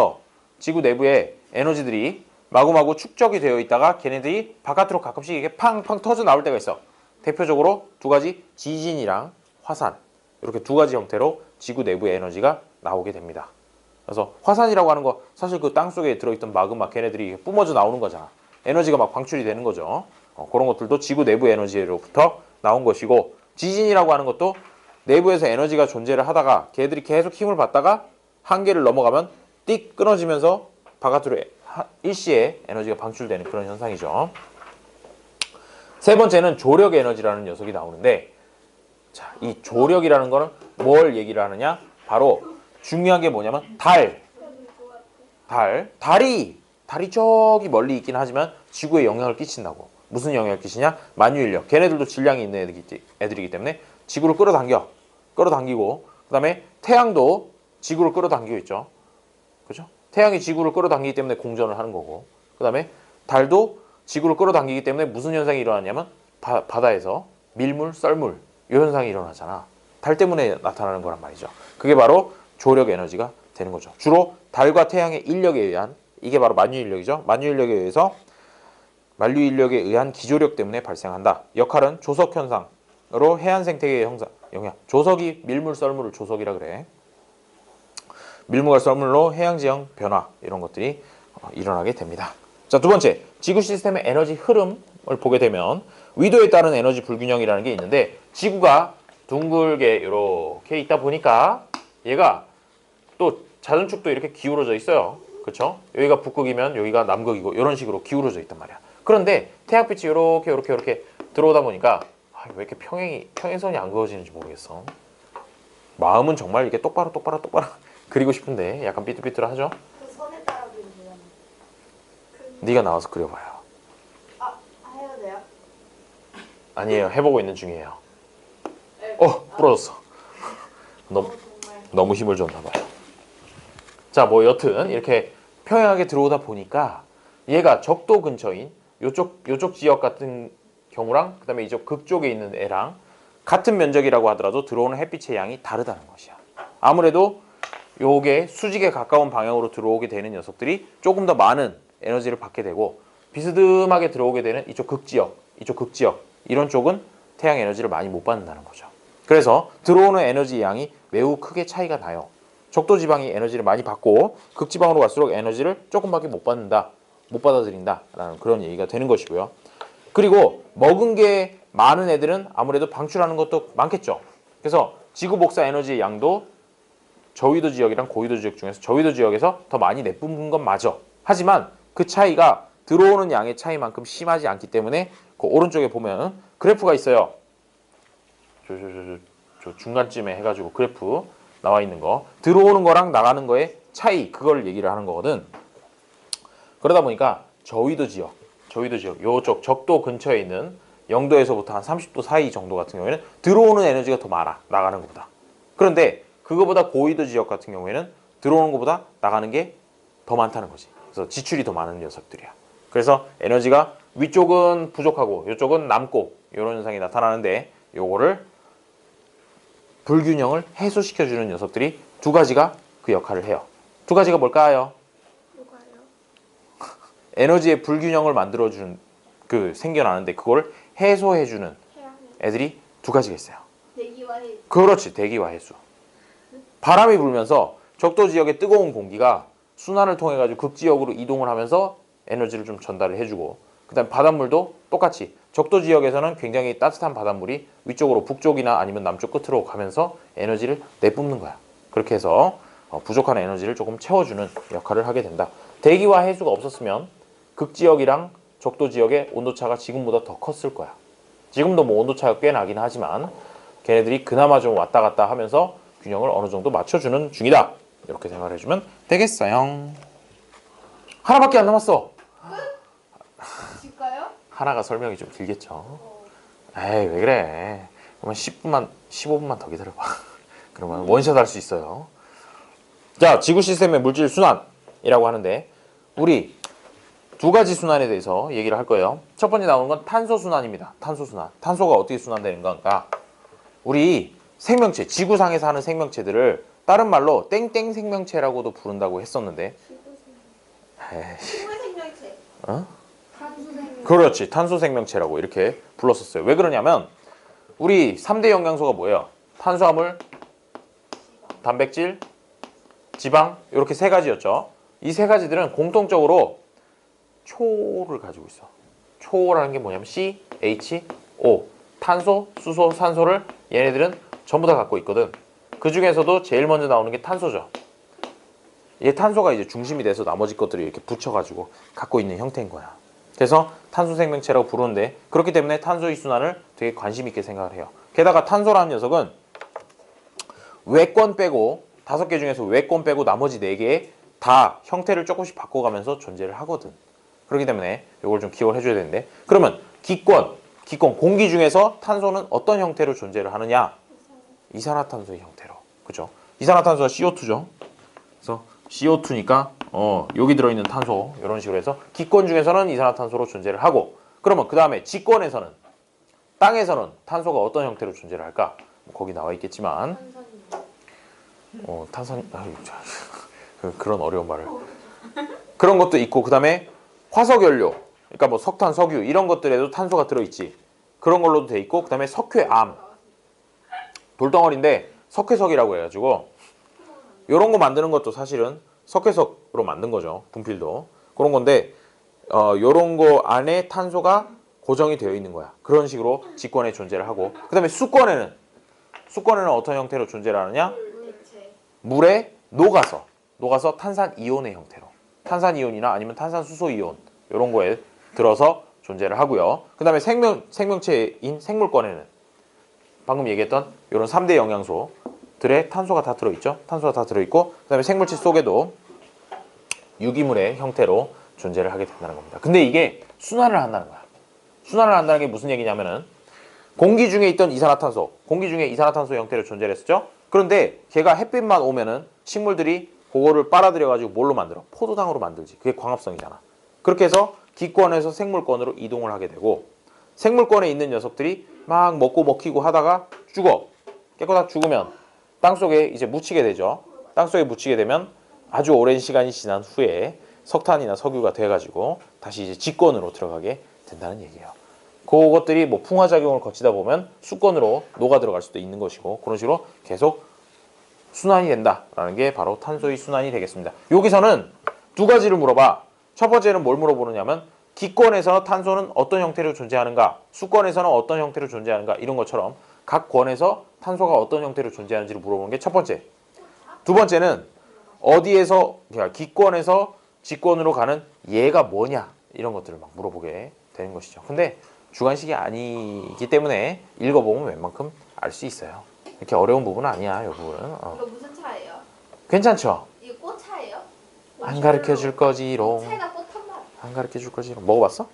에너지들이 마구마구 축적이 되어 있다가 걔네들이 바깥으로 가끔씩 이게 팡팡 터져 나올 때가 있어. 대표적으로 두 가지, 지진이랑 화산, 이렇게 두 가지 형태로 지구 내부의 에너지가 나오게 됩니다. 그래서 화산이라고 하는 거 사실 그 땅 속에 들어있던 마그마 걔네들이 뿜어져 나오는 거잖아. 에너지가 막 방출이 되는 거죠. 그런 것들도 지구 내부 에너지로부터 나온 것이고, 지진이라고 하는 것도 내부에서 에너지가 존재를 하다가 걔들이 계속 힘을 받다가 한계를 넘어가면 띡 끊어지면서 바깥으로 일시에 에너지가 방출되는 그런 현상이죠. 세 번째는 조력 에너지라는 녀석이 나오는데, 자, 이 조력이라는 거는 뭘 얘기를 하느냐? 바로 중요한 게 뭐냐면 달이 저기 멀리 있긴 하지만 지구에 영향을 끼친다고. 무슨 영향을 끼치냐? 만유인력. 걔네들도 질량이 있는 애들이기 때문에 지구를 끌어당기고, 그 다음에 태양도 지구를 끌어당기고 있죠. 그죠? 태양이 지구를 끌어당기기 때문에 공전을 하는 거고, 그 다음에 달도 지구를 끌어당기기 때문에 무슨 현상이 일어나냐면 바다에서 밀물, 썰물 이 현상이 일어나잖아. 달 때문에 나타나는 거란 말이죠. 그게 바로 조력 에너지가 되는 거죠. 주로 달과 태양의 인력에 의한, 이게 바로 만유인력이죠. 만유인력에 의한 기조력 때문에 발생한다. 역할은 조석 현상으로 해안 생태계의 영향. 조석이 밀물, 썰물을 조석이라 그래. 밀물과 썰물로 해양 지형 변화, 이런 것들이 일어나게 됩니다. 자, 두 번째, 지구 시스템의 에너지 흐름을 보게 되면 위도에 따른 에너지 불균형이라는 게 있는데, 지구가 둥글게 이렇게 있다 보니까 얘가 또 자전축도 이렇게 기울어져 있어요. 그렇죠? 여기가 북극이면 여기가 남극이고 이런 식으로 기울어져 있단 말이야. 그런데 태양빛이 이렇게 들어오다 보니까 왜 이렇게 평행선이 안 그어지는지 모르겠어. 마음은 정말 이렇게 똑바로 그리고 싶은데 약간 삐뚤삐뚤하죠? 그 선에 따라 그리면 네가 나와서 그려봐요. 해도 돼요? 아니에요. 해보고 있는 중이에요. 네. 부러졌어. 정말 너무 힘을 줬나 봐요. 자, 뭐 여튼 이렇게 평행하게 들어오다 보니까 얘가 적도 근처인 요쪽 지역 같은 경우랑 그다음에 이쪽 극쪽에 있는 애랑 같은 면적이라고 하더라도 들어오는 햇빛의 양이 다르다는 것이야. 아무래도 요게 수직에 가까운 방향으로 들어오게 되는 녀석들이 조금 더 많은 에너지를 받게 되고 비스듬하게 들어오게 되는 이쪽 극지역 이런 쪽은 태양 에너지를 많이 못 받는다는 거죠. 그래서 들어오는 에너지 양이 매우 크게 차이가 나요. 적도 지방이 에너지를 많이 받고 극지방으로 갈수록 에너지를 조금밖에 못 받아들인다라는 그런 얘기가 되는 것이고요. 그리고 먹은 게 많은 애들은 아무래도 방출하는 것도 많겠죠. 그래서 지구 복사 에너지의 양도 저위도 지역이랑 고위도 지역 중에서 저위도 지역에서 더 많이 내뿜는 건 맞아. 하지만 그 차이가 들어오는 양의 차이만큼 심하지 않기 때문에 그 오른쪽에 보면 그래프가 있어요. 저 중간쯤에 해가지고 그래프 나와 있는 거, 들어오는 거랑 나가는 거의 차이, 그걸 얘기를 하는 거거든. 그러다 보니까 저위도 지역 요쪽 적도 근처에 있는 0도에서부터 한 30도 사이 정도 같은 경우에는 들어오는 에너지가 더 많아, 나가는 것보다. 그런데 그거보다 고위도 지역 같은 경우에는 들어오는 것보다 나가는 게 더 많다는 거지. 그래서 지출이 더 많은 녀석들이야. 그래서 에너지가 위쪽은 부족하고 이쪽은 남고 이런 현상이 나타나는데, 요거를 불균형을 해소시켜주는 녀석들이 두 가지가 그 역할을 해요. 두 가지가 뭘까요? 누가요? 에너지의 불균형을 만들어주는 생겨나는데 그걸 해소해주는 태양이 애들이 두 가지가 있어요. 대기와 해. 그렇지, 대기와 해수. 바람이 불면서 적도 지역의 뜨거운 공기가 순환을 통해 가지고 극지역으로 이동을 하면서 에너지를 좀 전달을 해주고, 그다음 바닷물도 똑같이 적도 지역에서는 굉장히 따뜻한 바닷물이 위쪽으로 북쪽이나 아니면 남쪽 끝으로 가면서 에너지를 내뿜는 거야. 그렇게 해서 부족한 에너지를 조금 채워주는 역할을 하게 된다. 대기와 해수가 없었으면 극지역이랑 적도 지역의 온도차가 지금보다 더 컸을 거야. 지금도 뭐 온도차가 꽤 나긴 하지만 걔네들이 그나마 좀 왔다 갔다 하면서 균형을 어느 정도 맞춰주는 중이다. 이렇게 생각을 해주면 되겠어요. 하나밖에 안 남았어. 줄까요? 하나가 설명이 좀 길겠죠. 에이, 왜 그래. 그러면 15분만 더 기다려봐. 그러면 원샷 할 수 있어요. 자, 지구 시스템의 물질 순환이라고 하는데 우리 두 가지 순환에 대해서 얘기를 할 거예요. 첫 번째 나오는 건 탄소 순환입니다. 탄소 순환. 탄소가 어떻게 순환되는 건가? 우리 생명체, 지구상에서 하는 생명체들을 다른 말로 땡땡 생명체라고도 부른다고 했었는데, 식물 생명체. 탄소 생명. 그렇지, 탄소 생명체라고 이렇게 불렀었어요. 왜 그러냐면 우리 3대 영양소가 뭐예요? 탄수화물, 단백질, 지방, 이렇게 세 가지였죠. 이 세 가지들은 공통적으로 초를 가지고 있어. 초라는 게 뭐냐면 CHO, 탄소, 수소, 산소를 얘네들은 전부 다 갖고 있거든. 그 중에서도 제일 먼저 나오는 게 탄소죠. 이게 탄소가 이제 중심이 돼서 나머지 것들이 이렇게 붙여가지고 갖고 있는 형태인 거야. 그래서 탄소 생명체라고 부르는데, 그렇기 때문에 탄소의 순환을 되게 관심 있게 생각을 해요. 게다가 탄소라는 녀석은 외권 빼고 5개 중에서 외권 빼고 나머지 4개의 다 형태를 조금씩 바꿔가면서 존재를 하거든. 그렇기 때문에 이걸 좀 기억을 해줘야 되는데, 그러면 기권, 공기 중에서 탄소는 어떤 형태로 존재를 하느냐? 이산화탄소의 형태로. 그죠? 이산화탄소가 CO2죠. 그래서 CO2니까 여기 들어있는 탄소 이런 식으로 해서 기권 중에서는 이산화탄소로 존재를 하고, 그러면 그 다음에 지권에서는, 땅에서는 탄소가 어떤 형태로 존재를 할까? 거기 나와 있겠지만 탄산, 그런 어려운 말을. 그런 것도 있고, 그 다음에 화석연료, 그러니까 뭐 석탄, 석유 이런 것들에도 탄소가 들어있지. 그런 걸로도 돼 있고, 그 다음에 석회암, 돌덩어리인데 석회석이라고 해가지고 이런 거 만드는 것도 사실은 석회석으로 만든 거죠. 분필도 그런 건데, 이런 거 안에 탄소가 고정이 되어 있는 거야. 그런 식으로 지권에 존재를 하고, 그 다음에 수권에는 수권에는 어떤 형태로 존재를 하느냐? 액체. 물에 녹아서 탄산 이온의 형태로. 탄산 이온이나 아니면 탄산 수소 이온 이런 거에 들어서 존재를 하고요. 그다음에 생명체인 생물권에는 방금 얘기했던 이런 3대 영양소들의 탄소가 다 들어있죠. 탄소가 다 들어있고 그다음에 생물체 속에도 유기물의 형태로 존재를 하게 된다는 겁니다. 근데 이게 순환을 한다는 거야. 순환을 한다는 게 무슨 얘기냐면은 공기 중에 있던 이산화탄소, 공기 중에 이산화탄소 형태로 존재를 했었죠. 그런데 걔가 햇빛만 오면은 식물들이 그거를 빨아들여 가지고 뭘로 만들어? 포도당으로 만들지. 그게 광합성이잖아. 그렇게 해서 기권에서 생물권으로 이동을 하게 되고 생물권에 있는 녀석들이 막 먹고 먹히고 하다가 죽어. 깨끗하게 죽으면 땅속에 이제 묻히게 되죠. 땅속에 묻히게 되면 아주 오랜 시간이 지난 후에 석탄이나 석유가 돼가지고 다시 이제 직권으로 들어가게 된다는 얘기예요. 그것들이 뭐 풍화작용을 거치다 보면 수권으로 녹아 들어갈 수도 있는 것이고 그런 식으로 계속 순환이 된다라는 게 바로 탄소의 순환이 되겠습니다. 여기서는 두 가지를 물어봐. 첫 번째는 뭘 물어보느냐면 기권에서 탄소는 어떤 형태로 존재하는가, 수권에서는 어떤 형태로 존재하는가 이런 것처럼 각 권에서 탄소가 어떤 형태로 존재하는지를 물어보는 게 첫 번째. 두 번째는 어디에서 그러니까 기권에서 직권으로 가는 얘가 뭐냐 이런 것들을 막 물어보게 되는 것이죠. 근데 주관식이 아니기 때문에 읽어보면 웬만큼 알 수 있어요. 이렇게 어려운 부분은 아니야, 이 부분은. 이거 무슨 차예요? 괜찮죠? 이거 꽃차예요? 안 가르쳐 줄 거지롱. 차에다 꽃한 마리. 안 가르쳐 줄 거지롱. 먹어봤어?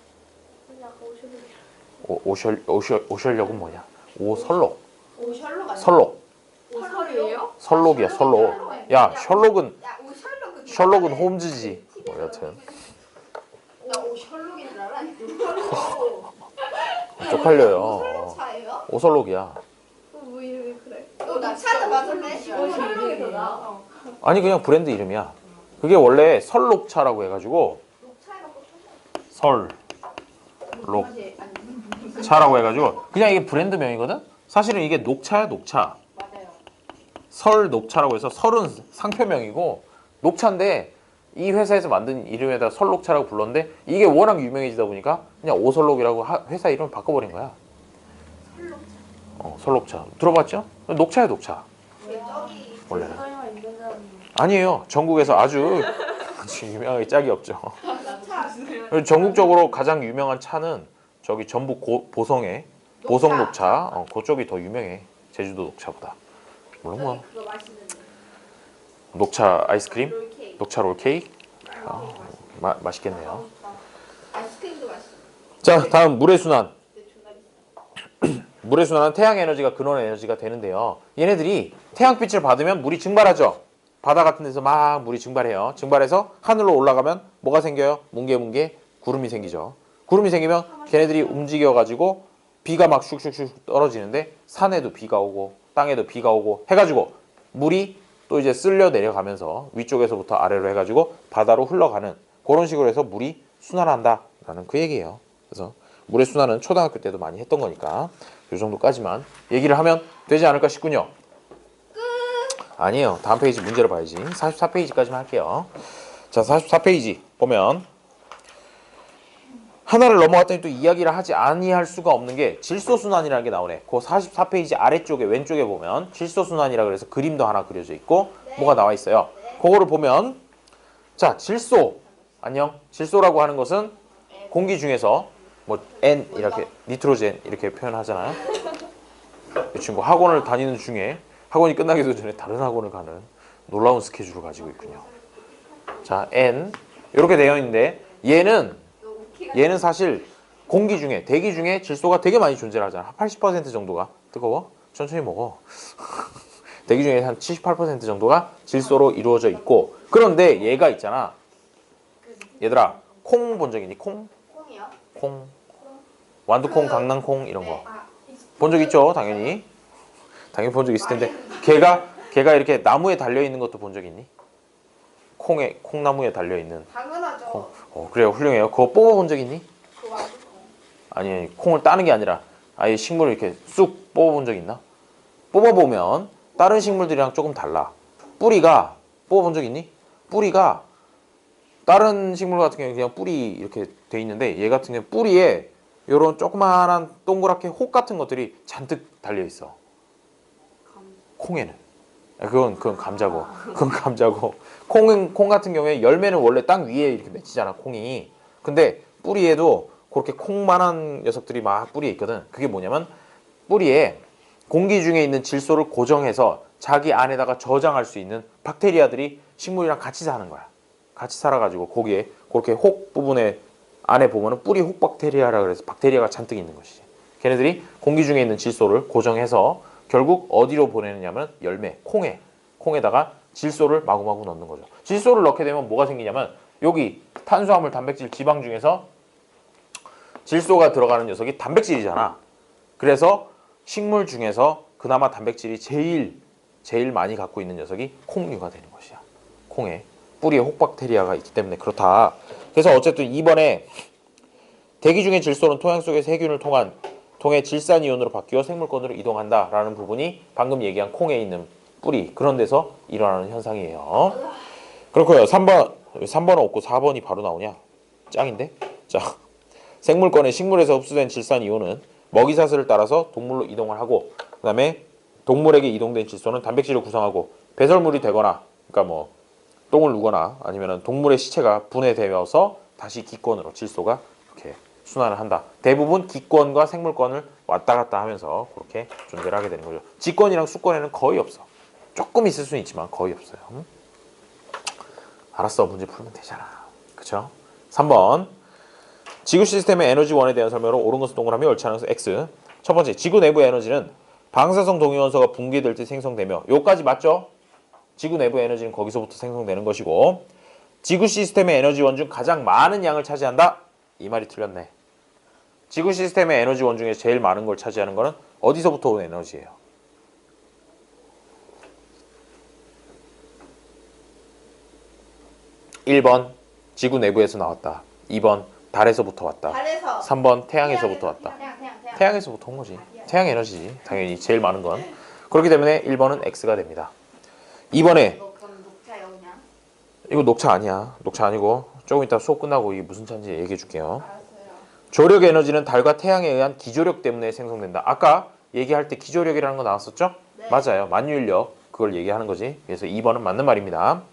그냥 오션이. 오셜력은 뭐냐? 오설록. 오셜록 아니야? 설록. 오설이에요? 설록이야, 설록. 야, 셜록은 야, 오셜록은 셜록은 홈즈지. 뭐 여튼 나 오셜록인 줄 알아? 쪽팔려요. 오셜록 차예요? 오설록이야. 뭐 이름이 그래? 나 차도 맞았네. 오셜록이 더 나아. 아니 그냥 브랜드 이름이야. 그게 원래 설록차라고 해가지고 녹차에다 꽃한 설록차라고 해가지고 그냥 이게 브랜드 명이거든. 사실은 이게 녹차야, 녹차. 맞아요. 설 녹차라고 해서 설은 상표명이고 녹차인데 이 회사에서 만든 이름에다 설녹차라고 불렀는데 이게 워낙 유명해지다 보니까 그냥 오설록이라고 회사 이름을 바꿔버린 거야. 설녹차 들어봤죠? 녹차야, 녹차. 저기 원래는 설마 있는 사람이 아니에요. 전국에서 아주 유명하게 짝이 없죠. 차. 그리고 전국적으로 가장 유명한 차는 저기 전북 보성의 보성 녹차 그쪽이 더 유명해. 제주도 녹차보다. 물론 뭐 그거 맛있는데. 녹차 아이스크림, 롤케이크. 녹차 롤케이크 맛있겠네요. 아이스크림도 맛있어. 자, 다음 물의 순환. 근데 존나 비싸. 물의 순환은 태양 에너지가 근원 에너지가 되는데요. 얘네들이 태양빛을 받으면 물이 증발하죠. 바다 같은 데서 막 물이 증발해요. 증발해서 하늘로 올라가면 뭐가 생겨요? 뭉게뭉게 구름이 생기죠. 구름이 생기면 걔네들이 움직여가지고 비가 막 슉슉슉 떨어지는데 산에도 비가 오고 땅에도 비가 오고 해가지고 물이 또 이제 쓸려 내려가면서 위쪽에서부터 아래로 해가지고 바다로 흘러가는 그런 식으로 해서 물이 순환한다라는 그 얘기예요. 그래서 물의 순환은 초등학교 때도 많이 했던 거니까 이 정도까지만 얘기를 하면 되지 않을까 싶군요. 아니에요. 다음 페이지 문제를 봐야지. 44페이지까지만 할게요. 자, 44페이지 보면 하나를 넘어갔더니 또 이야기를 하지 아니할 수가 없는 게 질소순환이라는 게 나오네. 그 44페이지 아래쪽에 왼쪽에 보면 질소순환이라 그래서 그림도 하나 그려져 있고 뭐가 나와 있어요. 그거를 보면 자, 질소. 안녕. 질소라고 하는 것은 공기 중에서 뭐 N 이렇게 니트로젠 이렇게 표현하잖아요. 이 친구 학원을 다니는 중에 학원이 끝나기도 전에 다른 학원을 가는 놀라운 스케줄을 가지고 있군요. 자, N 이렇게 되어 있는데 얘는 사실 공기 중에 대기 중에 질소가 되게 많이 존재를 하잖아. 80% 정도가 뜨거워? 천천히 먹어. 대기 중에 한 78% 정도가 질소로 이루어져 있고 그런데 얘가 있잖아. 얘들아 콩 본 적 있니? 콩? 콩이요? 콩 완두콩, 강낭콩 이런 거 아, 본 적 있죠? 당연히 본 적 있을 텐데 걔가 이렇게 나무에 달려 있는 것도 본 적 있니? 콩나무에 달려 있는 당연하죠. 그래요. 훌륭해요. 그거 뽑아본 적 있니? 그거 완전 아니 콩을 따는 게 아니라 아예 식물을 이렇게 쑥 뽑아본 적 있나? 뽑아보면 다른 식물들이랑 조금 달라. 뿌리가 뽑아본 적 있니? 뿌리가 다른 식물 같은 경우는 그냥 뿌리 이렇게 돼 있는데 얘 같은 경우는 뿌리에 이런 조그마한 동그랗게 혹 같은 것들이 잔뜩 달려 있어. 콩에는. 그건 감자고. 그건 감자고. 콩 같은 경우에 열매는 원래 땅 위에 이렇게 맺히잖아, 콩이. 근데 뿌리에도 그렇게 콩만한 녀석들이 막 뿌리에 있거든. 그게 뭐냐면 뿌리에 공기 중에 있는 질소를 고정해서 자기 안에다가 저장할 수 있는 박테리아들이 식물이랑 같이 사는 거야. 같이 살아가지고 거기에 그렇게 혹 부분에 안에 보면은 뿌리 혹 박테리아라 그래서 박테리아가 잔뜩 있는 것이지. 걔네들이 공기 중에 있는 질소를 고정해서 결국 어디로 보내느냐면 열매, 콩에다가 질소를 마구마구 넣는 거죠. 질소를 넣게 되면 뭐가 생기냐면 여기 탄수화물, 단백질, 지방 중에서 질소가 들어가는 녀석이 단백질이잖아. 그래서 식물 중에서 그나마 단백질이 제일 많이 갖고 있는 녀석이 콩류가 되는 것이야. 콩에 뿌리에 혹박테리아가 있기 때문에 그렇다. 그래서 어쨌든 이번에 대기 중의 질소는 토양 속의 세균을 통해 질산이온으로 바뀌어 생물권으로 이동한다라는 부분이 방금 얘기한 콩에 있는 뿌리 그런 데서 일어나는 현상이에요. 그렇고요. 3번은 없고 4번이 바로 나오냐? 짱인데? 자, 생물권의 식물에서 흡수된 질산이온은 먹이사슬을 따라서 동물로 이동을 하고 그 다음에 동물에게 이동된 질소는 단백질을 구성하고 배설물이 되거나 그러니까 뭐 똥을 누거나 아니면 동물의 시체가 분해되어서 다시 기권으로 질소가 이렇게 순환을 한다. 대부분 기권과 생물권을 왔다 갔다 하면서 그렇게 존재를 하게 되는 거죠. 지권이랑 수권에는 거의 없어. 조금 있을 수는 있지만 거의 없어요. 알았어. 문제 풀면 되잖아. 그쵸? 3번 지구 시스템의 에너지원에 대한 설명으로 옳은 것은 동그라미, 옳지 않은 것은 X. 첫 번째, 지구 내부 에너지는 방사성 동위원소가 붕괴될 때 생성되며 요까지 맞죠? 지구 내부 에너지는 거기서부터 생성되는 것이고 지구 시스템의 에너지원 중 가장 많은 양을 차지한다? 이 말이 틀렸네. 지구 시스템의 에너지원 중에 제일 많은 걸 차지하는 거는 어디서부터 온 에너지예요? (1번) 지구 내부에서 나왔다. (2번) 달에서부터 왔다. 달에서. 3번 태양에서부터 왔다. 태양. 태양에서부터 온 거지. 태양 에너지지. 당연히 제일 많은 건. 그렇기 때문에 1번은 X가 됩니다. 2번에 이거 그럼 녹차예요 그냥? 이거 녹차 아니야. 녹차 아니고 조금 이따 수업 끝나고 이게 무슨 차인지 얘기해 줄게요. 알았어요. 조력 에너지는 달과 태양에 의한 기조력 때문에 생성된다. 아까 얘기할 때 기조력이라는 거 나왔었죠? 네. 맞아요. 만유인력 그걸 얘기하는 거지. 그래서 2번은 맞는 말입니다.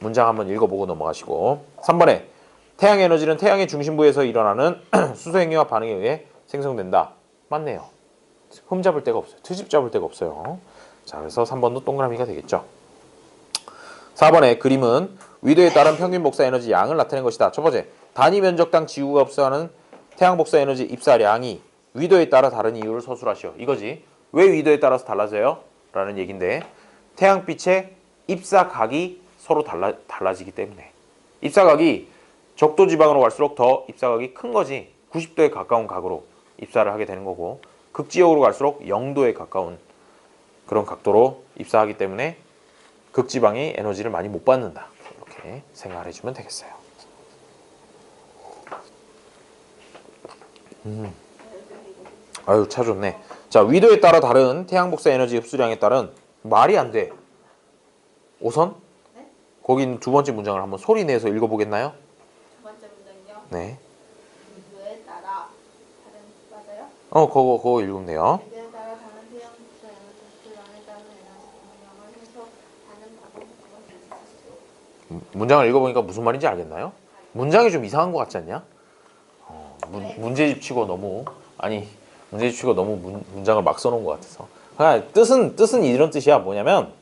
문장 한번 읽어보고 넘어가시고 3번에 태양 에너지는 태양의 중심부에서 일어나는 수소행위와 반응에 의해 생성된다. 맞네요. 흠 잡을 데가 없어요. 트집 잡을 데가 없어요. 자, 그래서 3번도 동그라미가 되겠죠. 4번의 그림은 위도에 따른 평균 복사 에너지 양을 나타낸 것이다. 첫 번째, 단위 면적당 지구가 흡수하는 태양 복사 에너지 입사량이 위도에 따라 다른 이유를 서술하시오. 이거지. 왜 위도에 따라서 달라져요? 라는 얘기인데 태양빛의 입사각이 서로 달라지기 때문에 입사각이 적도 지방으로 갈수록 더 입사각이 큰 거지. 90도에 가까운 각으로 입사를 하게 되는 거고 극지역으로 갈수록 0도에 가까운 그런 각도로 입사하기 때문에 극지방이 에너지를 많이 못 받는다. 이렇게 생각을 해주면 되겠어요. 아유, 차 좋네. 자, 위도에 따라 다른 태양 복사 에너지 흡수량에 따른 말이 안 돼. 5선? 네? 거기 있는 두 번째 문장을 한번 소리 내서 읽어보겠나요? 두 번째 문장이요. 네. 위도에 따라 다른 맞아요? 그거 읽으면 돼요. 위도에 따라 다른 태양 복사 에너지 흡수량에 따른 에너지 공유량을 해서 다른 방법으로 있을 수. 문장을 읽어보니까 무슨 말인지 알겠나요? 문장이 좀 이상한 것 같지 않냐? 문제집 치고 너무 문제집 치고 너무 문장을 막 써놓은 것 같아서 그냥 뜻은 이런 뜻이야. 뭐냐면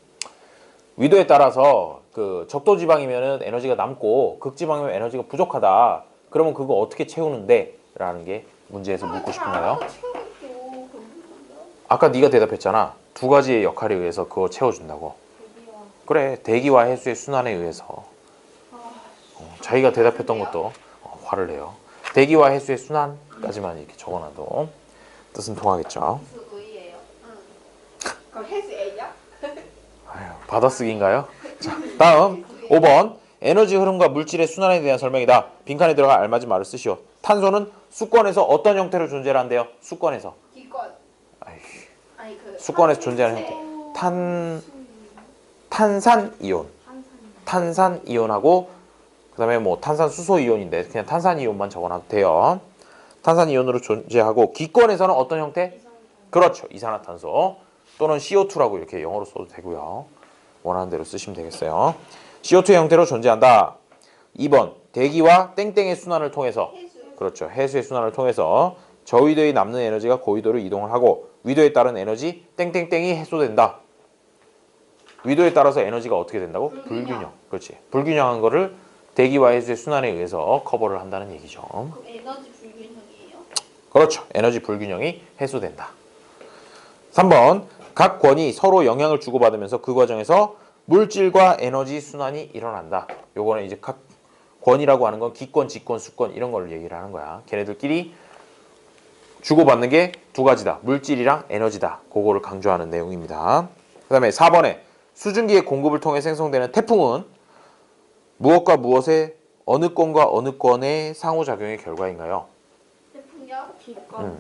위도에 따라서 그 적도 지방이면은 에너지가 남고 극지방이면 에너지가 부족하다. 그러면 그거 어떻게 채우는데? 라는 게 문제에서 묻고 싶은 거예요. 아까 네가 대답했잖아. 두 가지의 역할에 의해서 그거 채워준다고. 그래, 대기와 해수의 순환에 의해서. 자기가 대답했던 것도 화를 내요. 대기와 해수의 순환까지만 이렇게 적어놔도 뜻은 통하겠죠. 의예요. 그럼 해수 A야? 아유, 받아쓰기인가요? 자, 다음 5번 에너지 흐름과 물질의 순환에 대한 설명이다. 빈칸에 들어가 알맞은 말을 쓰시오. 탄소는 수권에서 어떤 형태로 존재를 한대요? 수권에서. 기권. 아니 그 수권에서 존재하는 형태. 탄산이온. 탄산이온하고 그 다음에 뭐 탄산수소이온인데 그냥 탄산이온만 적어놔도 돼요. 탄산이온으로 존재하고 기권에서는 어떤 형태? 그렇죠. 이산화탄소. 또는 CO2라고 이렇게 영어로 써도 되고요. 원하는 대로 쓰시면 되겠어요. CO2의 형태로 존재한다. 2번 대기와 땡땡의 순환을 통해서 그렇죠. 해수의 순환을 통해서 저위도에 남는 에너지가 고위도로 이동을 하고 위도에 따른 에너지 땡땡땡이 해소된다. 위도에 따라서 에너지가 어떻게 된다고? 불균형. 그렇지. 불균형한 거를 대기와 해수의 순환에 의해서 커버를 한다는 얘기죠. 그럼 에너지 불균형이에요? 그렇죠. 에너지 불균형이 해소된다. 3번 각 권이 서로 영향을 주고받으면서 그 과정에서 물질과 에너지 순환이 일어난다. 요거는 이제 각 권이라고 하는 건 기권, 직권, 수권 이런 걸 얘기를 하는 거야. 걔네들끼리 주고받는 게 두 가지다. 물질이랑 에너지다. 그거를 강조하는 내용입니다. 그 다음에 4번에 수증기의 공급을 통해 생성되는 태풍은 무엇과 무엇의 어느 권과 어느 권의 상호작용의 결과인가요? 태풍력? 기권.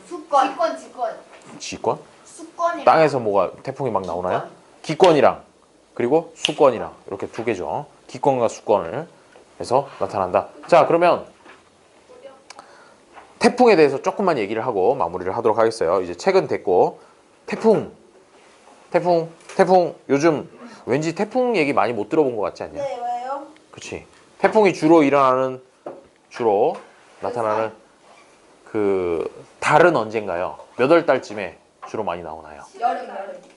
수권. 직권. 지권? 수권이랑 땅에서 뭐가 태풍이 막 나오나요? 기권이랑 그리고 수권이랑 이렇게 두 개죠. 기권과 수권을 해서 나타난다. 자, 그러면 태풍에 대해서 조금만 얘기를 하고 마무리를 하도록 하겠어요. 이제 책은 됐고 태풍 요즘 왠지 태풍 얘기 많이 못 들어본 것 같지 않냐? 네, 왜요? 그렇지. 태풍이 주로 나타나는 그 달은 언젠가요? 몇 월 달쯤에 주로 많이 나오나요? 여름.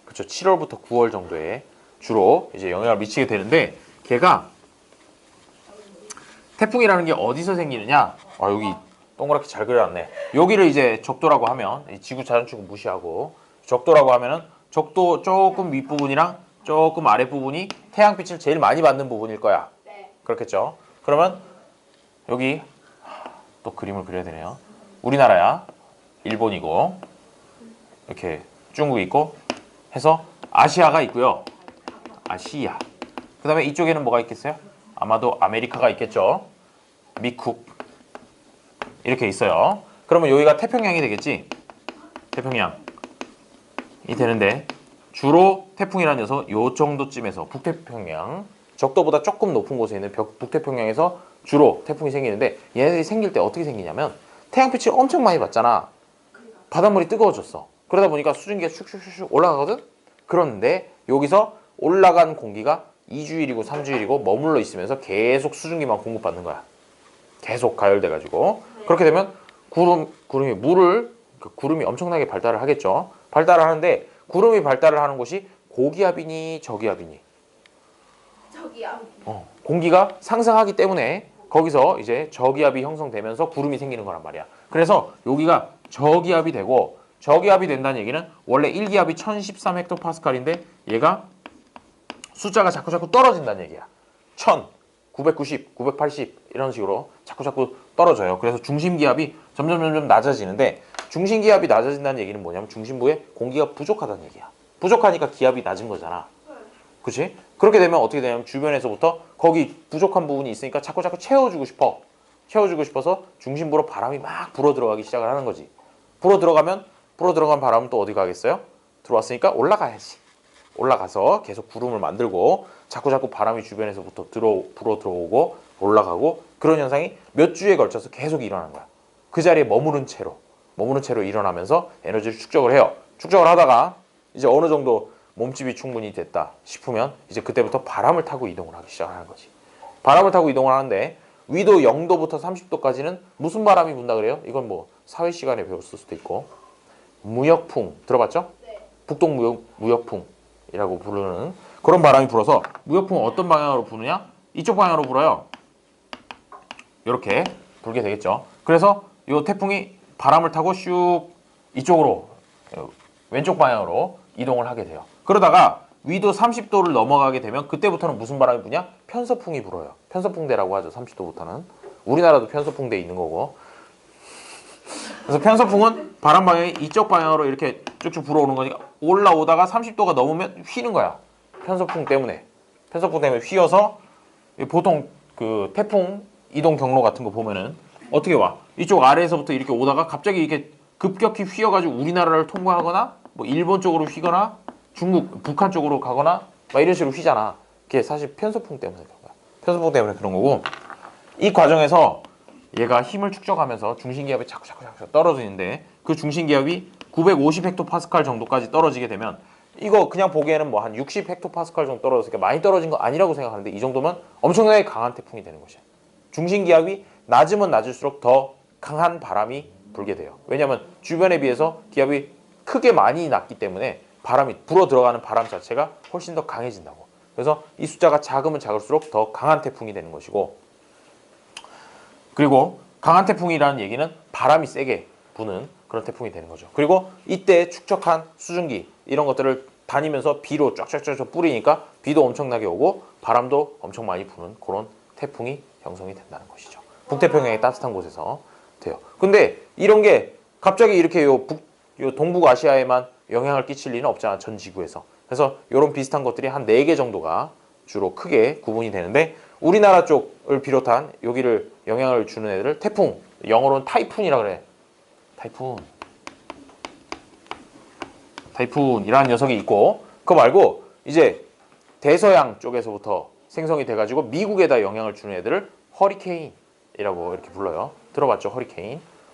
그렇죠. 7월부터 9월 정도에 주로 이제 영향을 미치게 되는데 걔가 태풍이라는 게 어디서 생기느냐? 여기 동그랗게 잘 그려놨네. 여기를 이제 적도라고 하면 이 지구 자전축은 무시하고 적도라고 하면은 적도 조금 윗부분이랑 조금 아랫부분이 태양빛을 제일 많이 받는 부분일 거야. 네. 그렇겠죠. 그러면 여기 또 그림을 그려야 되네요. 우리나라야. 일본이고 이렇게 중국이 있고 해서 아시아가 있고요. 아시아. 그 다음에 이쪽에는 뭐가 있겠어요? 아마도 아메리카가 있겠죠. 미국 이렇게 있어요. 그러면 여기가 태평양이 되겠지. 태평양이 되는데 주로 태풍이라는 녀석 요 정도쯤에서 북태평양 적도보다 조금 높은 곳에 있는 북태평양에서 주로 태풍이 생기는데 얘네들이 생길 때 어떻게 생기냐면 태양빛을 엄청 많이 받잖아. 바닷물이 뜨거워졌어. 그러다 보니까 수증기가 슉슉슉 올라가거든. 그런데 여기서 올라간 공기가 2주일이고 3주일이고 머물러 있으면서 계속 수증기만 공급받는 거야. 계속 가열돼가지고 그렇게 되면 구름이 엄청나게 발달을 하겠죠. 발달을 하는데 구름이 발달을 하는 곳이 고기압이니 저기압이니? 저기요. 공기가 상승하기 때문에 거기서 이제 저기압이 형성되면서 구름이 생기는 거란 말이야. 그래서 여기가 저기압이 되고 저기압이 된다는 얘기는 원래 1기압이 1013 헥토파스칼인데 얘가 숫자가 자꾸 떨어진다는 얘기야. 1000, 990, 980 이런 식으로 자꾸 떨어져요. 그래서 중심기압이 점점 낮아지는데 중심기압이 낮아진다는 얘기는 뭐냐면 중심부에 공기가 부족하다는 얘기야. 부족하니까 기압이 낮은 거잖아. 그치? 그렇게 되면 어떻게 되냐면 주변에서부터 거기 부족한 부분이 있으니까 자꾸 채워주고 싶어. 채워주고 싶어서 중심부로 바람이 막 불어 들어가기 시작을 하는 거지. 불어 들어간 바람은 또 어디 가겠어요? 들어왔으니까 올라가야지. 올라가서 계속 구름을 만들고 자꾸 바람이 주변에서부터 불어 들어오고 올라가고 그런 현상이 몇 주에 걸쳐서 계속 일어나는 거야. 그 자리에 머무른 채로 일어나면서 에너지를 축적을 해요. 축적을 하다가 이제 어느 정도 몸집이 충분히 됐다 싶으면 이제 그때부터 바람을 타고 이동을 하기 시작하는 거지. 바람을 타고 이동을 하는데 위도 0도부터 30도까지는 무슨 바람이 분다 그래요? 이건 뭐 사회 시간에 배웠을 수도 있고 무역풍 들어봤죠? 네. 북동 무역풍이라고 부르는 그런 바람이 불어서 무역풍은 어떤 방향으로 부느냐? 이쪽 방향으로 불어요. 이렇게 불게 되겠죠. 그래서 이 태풍이 바람을 타고 슉 이쪽으로 왼쪽 방향으로 이동을 하게 돼요. 그러다가 위도 30도를 넘어가게 되면 그때부터는 무슨 바람이 부냐? 편서풍이 불어요. 편서풍대라고 하죠. 30도부터는. 우리나라도 편서풍대 있는 거고. 그래서 편서풍은 바람 방향이 이쪽 방향으로 이렇게 쭉쭉 불어오는 거니까 올라오다가 30도가 넘으면 휘는 거야. 편서풍 때문에 휘어서 보통 그 태풍 이동 경로 같은 거 보면은 어떻게 와? 이쪽 아래에서부터 이렇게 오다가 갑자기 이렇게 급격히 휘어가지고 우리나라를 통과하거나 뭐 일본 쪽으로 휘거나 중국, 북한 쪽으로 가거나 막 이런 식으로 휘잖아. 그게 사실 편서풍 때문에 그런 거야. 편서풍 때문에 그런 거고 이 과정에서 얘가 힘을 축적하면서 중심기압이 자꾸 떨어지는데 그 중심기압이 950 헥토파스칼 정도까지 떨어지게 되면 이거 그냥 보기에는 뭐 한 60 헥토파스칼 정도 떨어졌으니까 많이 떨어진 거 아니라고 생각하는데 이 정도면 엄청나게 강한 태풍이 되는 것이야. 중심기압이 낮으면 낮을수록 더 강한 바람이 불게 돼요. 왜냐하면 주변에 비해서 기압이 크게 많이 났기 때문에 바람이 불어 들어가는 바람 자체가 훨씬 더 강해진다고. 그래서 이 숫자가 작으면 작을수록 더 강한 태풍이 되는 것이고, 그리고 강한 태풍이라는 얘기는 바람이 세게 부는 그런 태풍이 되는 거죠. 그리고 이때 축적한 수증기 이런 것들을 다니면서 비로 쫙쫙쫙 뿌리니까 비도 엄청나게 오고 바람도 엄청 많이 부는 그런 태풍이 형성이 된다는 것이죠. 북태평양의 따뜻한 곳에서 돼요. 근데 이런 게 갑자기 이렇게 요 동북아시아에만 영향을 끼칠 리는 없잖아, 전 지구에서. 그래서 이런 비슷한 것들이 한 4개 정도가 주로 크게 구분이 되는데, 우리나라 쪽을 비롯한 여기를 영향을 주는 애들을 태풍, 영어로는 타이푼이라 그래. 타이푼이라는 녀석이 있고, 그거 말고 이제 대서양 쪽에서부터 생성이 돼가지고 미국에다 영향을 주는 애들을 허리케인이라고 이렇게 불러요. 들어봤죠?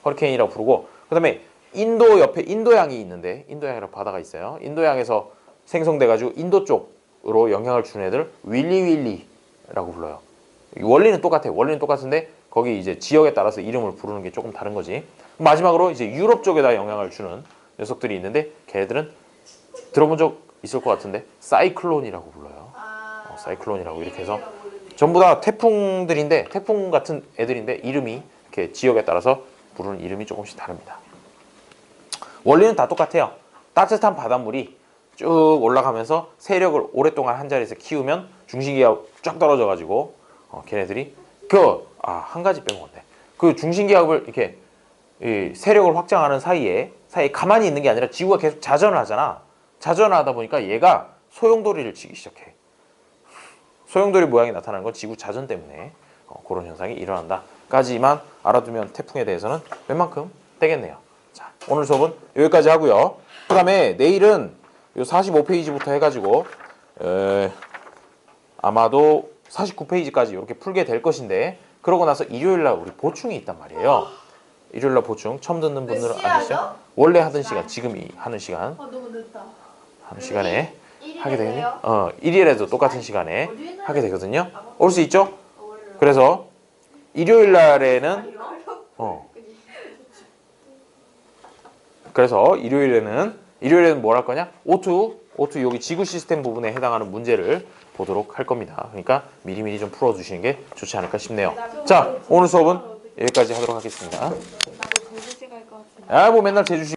허리케인이라고 부르고, 그 다음에 인도 옆에 인도양이 있는데, 인도양이라고 바다가 있어요. 인도양에서 생성돼가지고 인도 쪽으로 영향을 주는 애들 윌리윌리라고 불러요. 원리는 똑같아요. 원리는 똑같은데 거기 이제 지역에 따라서 이름을 부르는 게 조금 다른 거지. 마지막으로 이제 유럽 쪽에다 영향을 주는 녀석들이 있는데, 걔네들은 들어본 적 있을 것 같은데 사이클론이라고 불러요. 사이클론이라고 이렇게 해서 전부 다 태풍들인데, 태풍 같은 애들인데 이름이 이렇게 지역에 따라서 부르는 이름이 조금씩 다릅니다. 원리는 다 똑같아요. 따뜻한 바닷물이 쭉 올라가면서 세력을 오랫동안 한 자리에서 키우면 중심기압 쫙 떨어져가지고 걔네들이 한 가지 빼먹었네. 그 중심기압을 이렇게 이 세력을 확장하는 사이에 가만히 있는 게 아니라 지구가 계속 자전을 하잖아. 자전을 하다 보니까 얘가 소용돌이를 치기 시작해. 소용돌이 모양이 나타나는 건 지구 자전 때문에 그런 현상이 일어난다까지만 알아두면 태풍에 대해서는 웬만큼 되겠네요. 자, 오늘 수업은 여기까지 하고요. 그 다음에 내일은 요 45페이지부터 해가지고 아마도 49페이지까지 이렇게 풀게 될 것인데, 그러고 나서 일요일날 우리 보충이 있단 말이에요. 일요일날 보충 처음 듣는 분들은 아시죠? 원래 하던 시간, 지금 하는 시간 너무 늦다. 하는 시간에 하게 되거든요. 되겠네요. 일일에도 똑같은 시간에 하게 되거든요. 올 수 있죠? 그래서 일요일 날에는 그래서 일요일에는 뭘 할 거냐? 오투 여기 지구 시스템 부분에 해당하는 문제를 보도록 할 겁니다. 그러니까 미리미리 좀 풀어주시는 게 좋지 않을까 싶네요. 자, 오늘 수업은 여기까지 하도록 하겠습니다. 나도 제주시 갈 것 같은데. 뭐 맨날 제주시